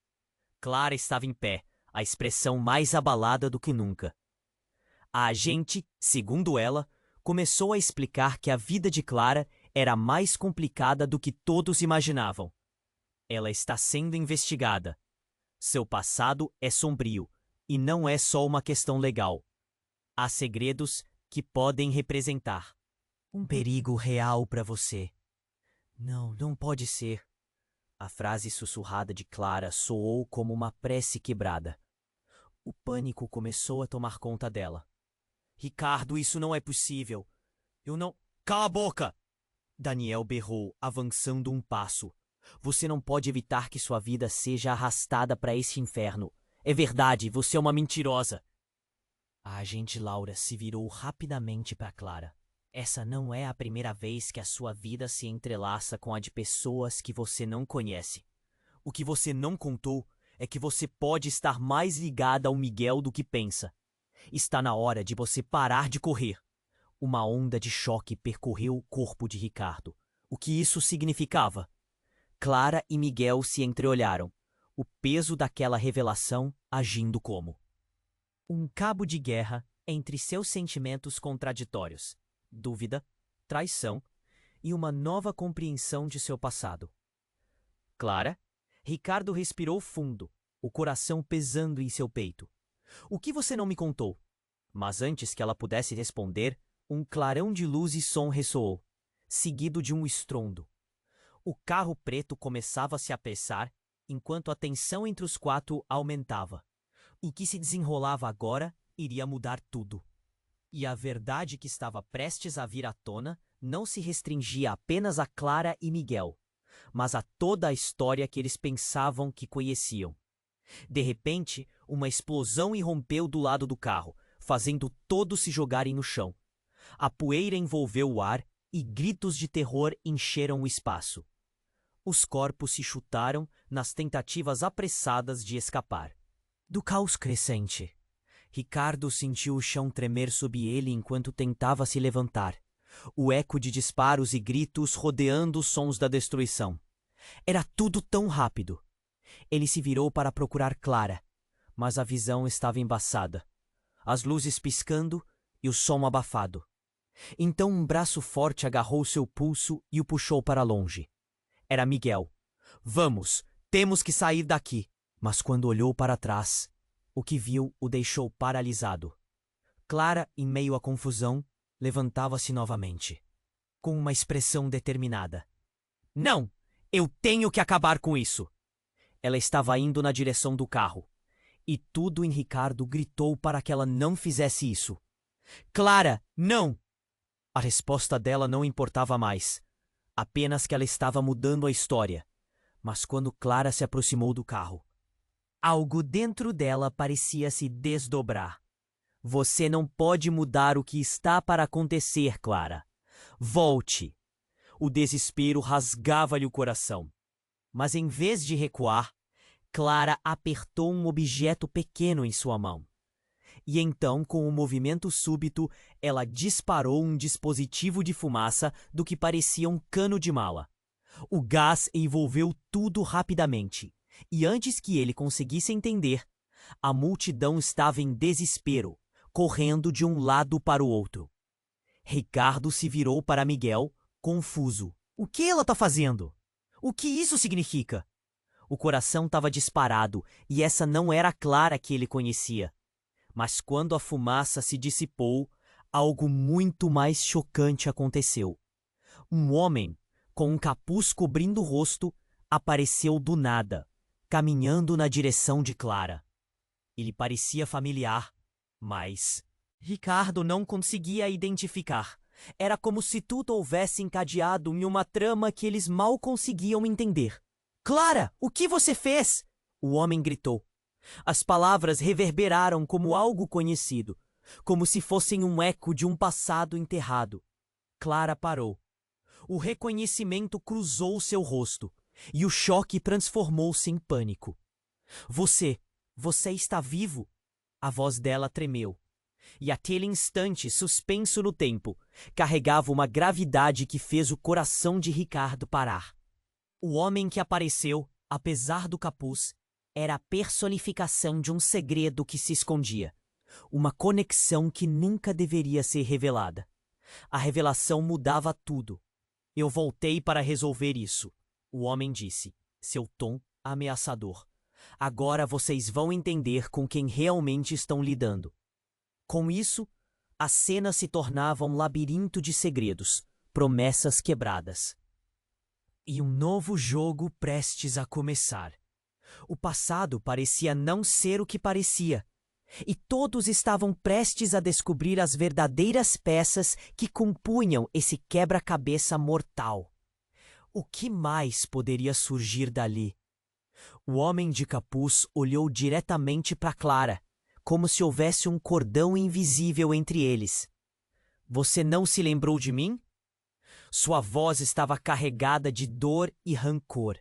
Speaker 1: Clara estava em pé, a expressão mais abalada do que nunca. A agente, segundo ela, começou a explicar que a vida de Clara era mais complicada do que todos imaginavam. Ela está sendo investigada. Seu passado é sombrio e não é só uma questão legal. Há segredos que podem representar um perigo real para você. Não, não pode ser. A frase sussurrada de Clara soou como uma prece quebrada. O pânico começou a tomar conta dela. Ricardo, isso não é possível. Eu não... Cala a boca! Daniel berrou, avançando um passo. Você não pode evitar que sua vida seja arrastada para esse inferno. É verdade, você é uma mentirosa. A agente Laura se virou rapidamente para Clara. Essa não é a primeira vez que a sua vida se entrelaça com a de pessoas que você não conhece. O que você não contou é que você pode estar mais ligada ao Miguel do que pensa. Está na hora de você parar de correr. Uma onda de choque percorreu o corpo de Ricardo. O que isso significava? Clara e Miguel se entreolharam, o peso daquela revelação agindo como um cabo de guerra entre seus sentimentos contraditórios, dúvida, traição e uma nova compreensão de seu passado. Clara, Ricardo respirou fundo, o coração pesando em seu peito. O que você não me contou? Mas antes que ela pudesse responder, um clarão de luz e som ressoou, seguido de um estrondo. O carro preto começava a se apressar, enquanto a tensão entre os quatro aumentava. O que se desenrolava agora iria mudar tudo. E a verdade que estava prestes a vir à tona não se restringia apenas a Clara e Miguel, mas a toda a história que eles pensavam que conheciam. De repente, uma explosão irrompeu do lado do carro, fazendo todos se jogarem no chão. A poeira envolveu o ar e gritos de terror encheram o espaço. Os corpos se chutaram nas tentativas apressadas de escapar. Do caos crescente, Ricardo sentiu o chão tremer sob ele enquanto tentava se levantar. O eco de disparos e gritos rodeando os sons da destruição. Era tudo tão rápido. Ele se virou para procurar Clara, mas a visão estava embaçada. As luzes piscando e o som abafado. Então um braço forte agarrou seu pulso e o puxou para longe. Era Miguel. Vamos, temos que sair daqui. Mas quando olhou para trás, o que viu o deixou paralisado. Clara, em meio à confusão, levantava-se novamente, com uma expressão determinada. Não! Eu tenho que acabar com isso! Ela estava indo na direção do carro, e tudo em Ricardo gritou para que ela não fizesse isso. Clara, não! A resposta dela não importava mais, apenas que ela estava mudando a história. Mas quando Clara se aproximou do carro, algo dentro dela parecia se desdobrar. Você não pode mudar o que está para acontecer, Clara. Volte. O desespero rasgava-lhe o coração. Mas em vez de recuar, Clara apertou um objeto pequeno em sua mão. E então, com um movimento súbito, ela disparou um dispositivo de fumaça do que parecia um cano de mala. O gás envolveu tudo rapidamente. E antes que ele conseguisse entender, a multidão estava em desespero, correndo de um lado para o outro. Ricardo se virou para Miguel, confuso. O que ela está fazendo? O que isso significa? O coração estava disparado e essa não era a Clara que ele conhecia. Mas quando a fumaça se dissipou, algo muito mais chocante aconteceu. Um homem, com um capuz cobrindo o rosto, apareceu do nada, caminhando na direção de Clara. Ele parecia familiar, mas Ricardo não conseguia identificar. Era como se tudo houvesse encadeado em uma trama que eles mal conseguiam entender. Clara, o que você fez? O homem gritou. As palavras reverberaram como algo conhecido, como se fossem um eco de um passado enterrado. Clara parou. O reconhecimento cruzou seu rosto, e o choque transformou-se em pânico. Você está vivo? A voz dela tremeu. E aquele instante, suspenso no tempo, carregava uma gravidade que fez o coração de Ricardo parar. O homem que apareceu, apesar do capuz, Era a personificação de um segredo que se escondia. Uma conexão que nunca deveria ser revelada. A revelação mudava tudo. Eu voltei para resolver isso, o homem disse, seu tom ameaçador. Agora vocês vão entender com quem realmente estão lidando. Com isso, a cena se tornava um labirinto de segredos, promessas quebradas. E um novo jogo prestes a começar. O passado parecia não ser o que parecia, e todos estavam prestes a descobrir as verdadeiras peças que compunham esse quebra-cabeça mortal. O que mais poderia surgir dali? O homem de capuz olhou diretamente para Clara, como se houvesse um cordão invisível entre eles. Você não se lembrou de mim? Sua voz estava carregada de dor e rancor.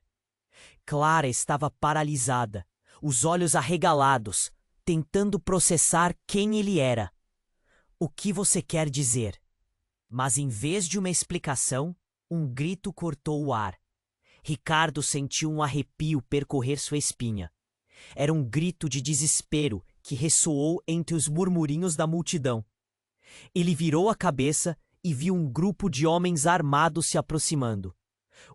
Speaker 1: Clara estava paralisada, os olhos arregalados, tentando processar quem ele era. O que você quer dizer? Mas em vez de uma explicação, um grito cortou o ar. Ricardo sentiu um arrepio percorrer sua espinha. Era um grito de desespero que ressoou entre os murmurinhos da multidão. Ele virou a cabeça e viu um grupo de homens armados se aproximando.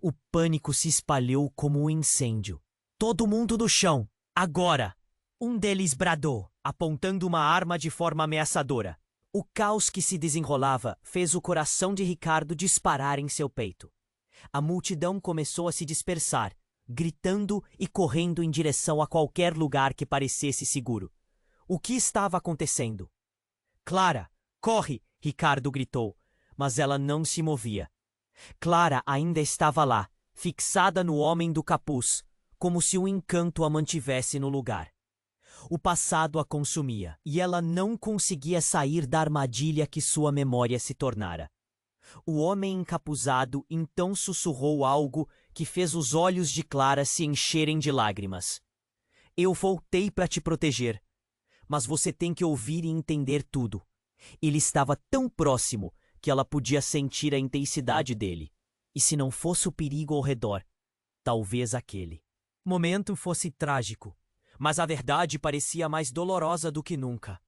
Speaker 1: O pânico se espalhou como um incêndio. Todo mundo no chão, agora! Um deles bradou, apontando uma arma de forma ameaçadora. O caos que se desenrolava fez o coração de Ricardo disparar em seu peito. A multidão começou a se dispersar, gritando e correndo em direção a qualquer lugar que parecesse seguro. O que estava acontecendo? Clara, corre! Ricardo gritou, mas ela não se movia. Clara ainda estava lá, fixada no homem do capuz, como se um encanto a mantivesse no lugar. O passado a consumia, e ela não conseguia sair da armadilha que sua memória se tornara. O homem encapuzado então sussurrou algo que fez os olhos de Clara se encherem de lágrimas. Eu voltei para te proteger, mas você tem que ouvir e entender tudo. Ele estava tão próximo que ela podia sentir a intensidade dele. E se não fosse o perigo ao redor, talvez aquele momento fosse trágico, mas a verdade parecia mais dolorosa do que nunca.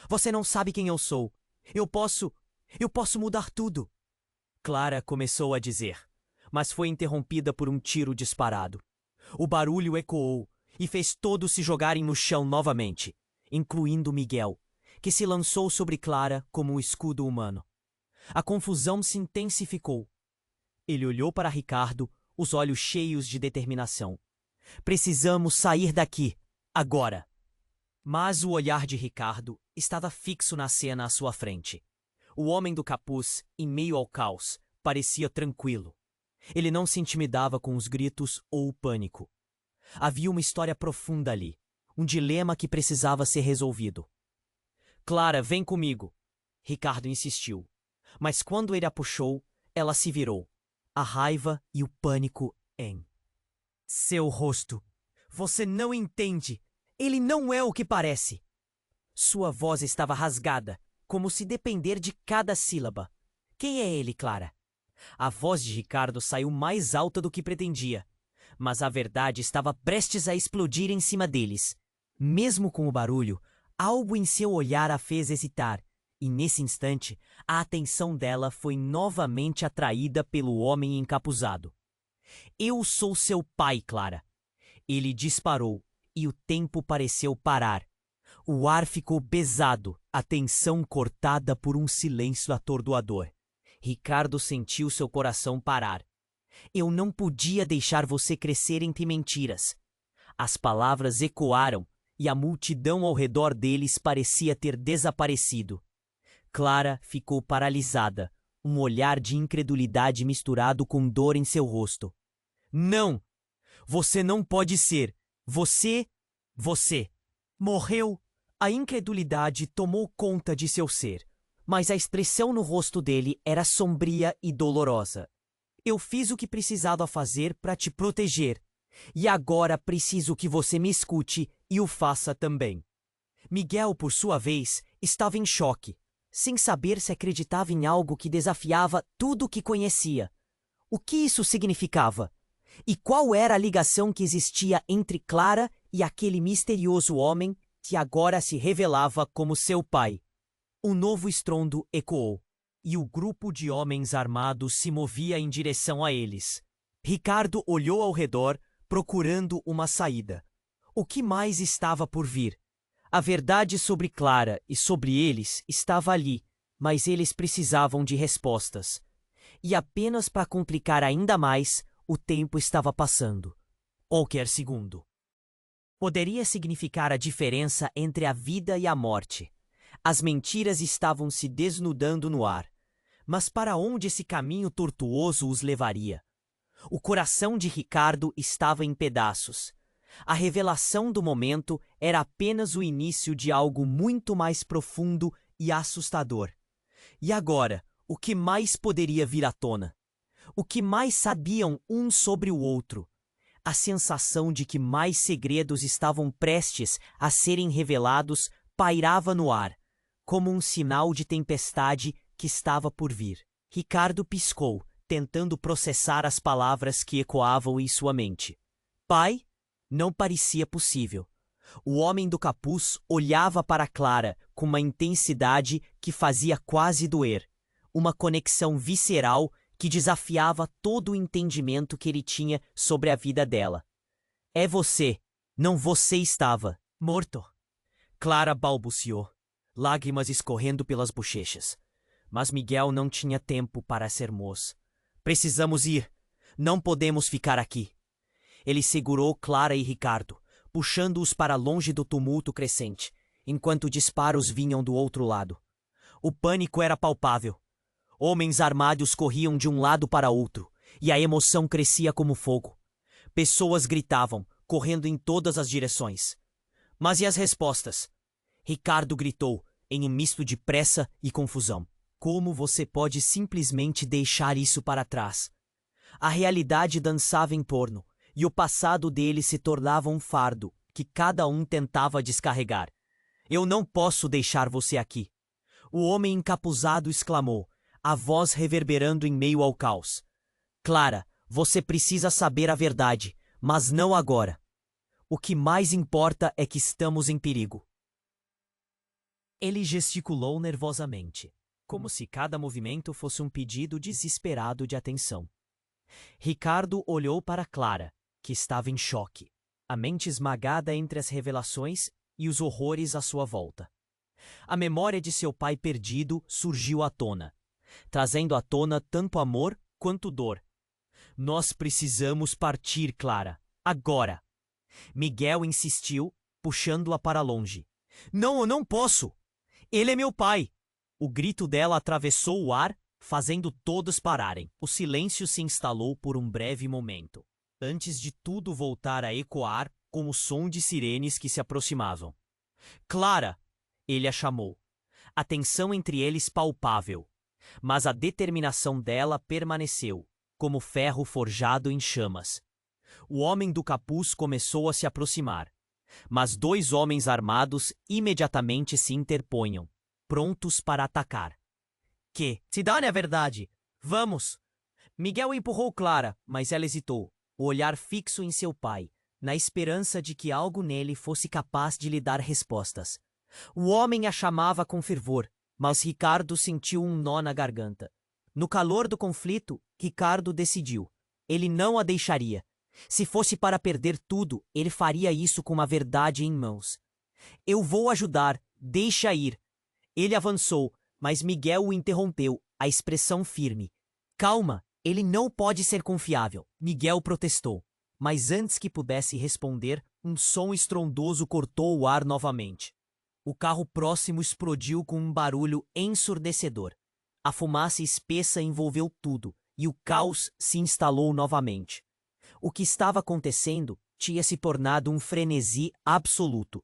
Speaker 1: Você não sabe quem eu sou. Eu posso mudar tudo. Clara começou a dizer, mas foi interrompida por um tiro disparado. O barulho ecoou e fez todos se jogarem no chão novamente, incluindo Miguel, que se lançou sobre Clara como um escudo humano. A confusão se intensificou. Ele olhou para Ricardo, os olhos cheios de determinação. Precisamos sair daqui, agora. Mas o olhar de Ricardo estava fixo na cena à sua frente. O homem do capuz, em meio ao caos, parecia tranquilo. Ele não se intimidava com os gritos ou o pânico. Havia uma história profunda ali, um dilema que precisava ser resolvido. Clara, vem comigo. Ricardo insistiu. Mas quando ele a puxou, ela se virou. A raiva e o pânico em seu rosto. Você não entende. Ele não é o que parece. Sua voz estava rasgada, como se depender de cada sílaba. Quem é ele, Clara? A voz de Ricardo saiu mais alta do que pretendia, mas a verdade estava prestes a explodir em cima deles. Mesmo com o barulho, algo em seu olhar a fez hesitar, e nesse instante, a atenção dela foi novamente atraída pelo homem encapuzado. Eu sou seu pai, Clara. Ele disparou, e o tempo pareceu parar. O ar ficou pesado, a tensão cortada por um silêncio atordoador. Ricardo sentiu seu coração parar. Eu não podia deixar você crescer entre mentiras. As palavras ecoaram, e a multidão ao redor deles parecia ter desaparecido. Clara ficou paralisada, um olhar de incredulidade misturado com dor em seu rosto. Não! Você não pode ser! Você morreu! A incredulidade tomou conta de seu ser, mas a expressão no rosto dele era sombria e dolorosa. Eu fiz o que precisava fazer para te proteger, e agora preciso que você me escute e o faça também. Miguel, por sua vez, estava em choque, sem saber se acreditava em algo que desafiava tudo o que conhecia. O que isso significava? E qual era a ligação que existia entre Clara e aquele misterioso homem que agora se revelava como seu pai. Um novo estrondo ecoou, e o grupo de homens armados se movia em direção a eles. Ricardo olhou ao redor, procurando uma saída. O que mais estava por vir? A verdade sobre Clara e sobre eles estava ali, mas eles precisavam de respostas. E apenas para complicar ainda mais, o tempo estava passando. Qualquer segundo poderia significar a diferença entre a vida e a morte. As mentiras estavam se desnudando no ar. Mas para onde esse caminho tortuoso os levaria? O coração de Ricardo estava em pedaços. A revelação do momento era apenas o início de algo muito mais profundo e assustador. E agora, o que mais poderia vir à tona? O que mais sabiam um sobre o outro? A sensação de que mais segredos estavam prestes a serem revelados pairava no ar, como um sinal de tempestade que estava por vir. Ricardo piscou, tentando processar as palavras que ecoavam em sua mente. Pai? Não parecia possível. O homem do capuz olhava para Clara com uma intensidade que fazia quase doer. Uma conexão visceral que desafiava todo o entendimento que ele tinha sobre a vida dela. É você, não você estava morto. Clara balbuciou, lágrimas escorrendo pelas bochechas. Mas Miguel não tinha tempo para ser moço. Precisamos ir. Não podemos ficar aqui. Ele segurou Clara e Ricardo, puxando-os para longe do tumulto crescente, enquanto disparos vinham do outro lado. O pânico era palpável. Homens armados corriam de um lado para outro, e a emoção crescia como fogo. Pessoas gritavam, correndo em todas as direções. Mas e as respostas? Ricardo gritou, em um misto de pressa e confusão. Como você pode simplesmente deixar isso para trás? A realidade dançava em torno, e o passado dele se tornava um fardo que cada um tentava descarregar. Eu não posso deixar você aqui. O homem encapuzado exclamou, a voz reverberando em meio ao caos. Clara, você precisa saber a verdade, mas não agora. O que mais importa é que estamos em perigo. Ele gesticulou nervosamente, como se cada movimento fosse um pedido desesperado de atenção. Ricardo olhou para Clara, que estava em choque, a mente esmagada entre as revelações e os horrores à sua volta. A memória de seu pai perdido surgiu à tona, trazendo à tona tanto amor quanto dor. Nós precisamos partir, Clara, agora. Miguel insistiu, puxando-a para longe. Não, eu não posso. Ele é meu pai. O grito dela atravessou o ar, fazendo todos pararem. O silêncio se instalou por um breve momento, antes de tudo voltar a ecoar com o som de sirenes que se aproximavam. Clara! Ele a chamou. A tensão entre eles palpável, mas a determinação dela permaneceu, como ferro forjado em chamas. O homem do capuz começou a se aproximar, mas dois homens armados imediatamente se interpunham, prontos para atacar. Que? Se dane a verdade! Vamos! Miguel empurrou Clara, mas ela hesitou, o olhar fixo em seu pai, na esperança de que algo nele fosse capaz de lhe dar respostas. O homem a chamava com fervor, mas Ricardo sentiu um nó na garganta. No calor do conflito, Ricardo decidiu. Ele não a deixaria. Se fosse para perder tudo, ele faria isso com uma verdade em mãos. Eu vou ajudar, deixa ir. Ele avançou, mas Miguel o interrompeu, a expressão firme. Calma, ele não pode ser confiável. Miguel protestou, mas antes que pudesse responder, um som estrondoso cortou o ar novamente. O carro próximo explodiu com um barulho ensurdecedor. A fumaça espessa envolveu tudo, e o caos se instalou novamente. O que estava acontecendo tinha se tornado um frenesi absoluto.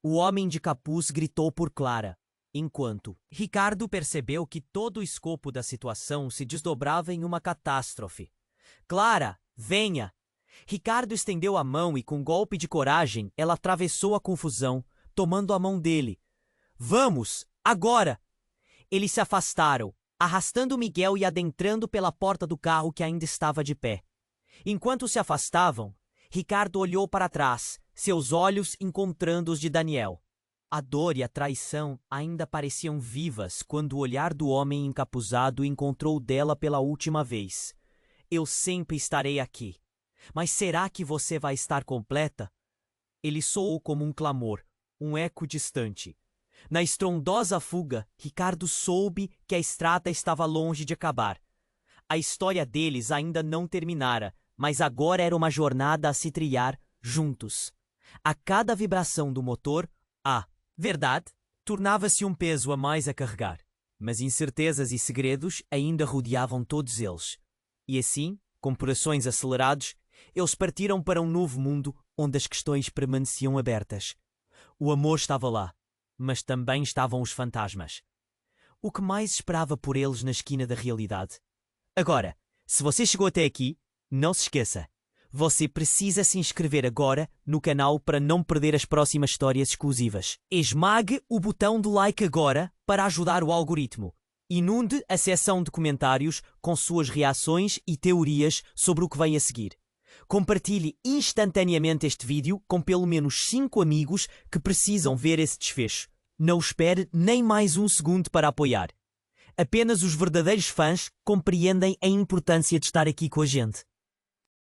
Speaker 1: O homem de capuz gritou por Clara, enquanto Ricardo percebeu que todo o escopo da situação se desdobrava em uma catástrofe. Clara, venha! Ricardo estendeu a mão e, com um golpe de coragem, ela atravessou a confusão, tomando a mão dele. Vamos, agora! Eles se afastaram, arrastando Miguel e adentrando pela porta do carro que ainda estava de pé. Enquanto se afastavam, Ricardo olhou para trás, seus olhos encontrando os de Daniel. A dor e a traição ainda pareciam vivas quando o olhar do homem encapuzado encontrou o dela pela última vez. Eu sempre estarei aqui. Mas será que você vai estar completa? Ele soou como um clamor, um eco distante. Na estrondosa fuga, Ricardo soube que a estrada estava longe de acabar. A história deles ainda não terminara, mas agora era uma jornada a se trilhar juntos. A cada vibração do motor, verdade, tornava-se um peso a mais a carregar. Mas incertezas e segredos ainda rodeavam todos eles. E assim, com corações acelerados, eles partiram para um novo mundo onde as questões permaneciam abertas. O amor estava lá, mas também estavam os fantasmas. O que mais esperava por eles na esquina da realidade? Agora, se você chegou até aqui, não se esqueça. Você precisa se inscrever agora no canal para não perder as próximas histórias exclusivas. Esmague o botão do like agora para ajudar o algoritmo. Inunde a seção de comentários com suas reações e teorias sobre o que vem a seguir. Compartilhe instantaneamente este vídeo com pelo menos 5 amigos que precisam ver esse desfecho. Não espere nem mais um segundo para apoiar. Apenas os verdadeiros fãs compreendem a importância de estar aqui com a gente.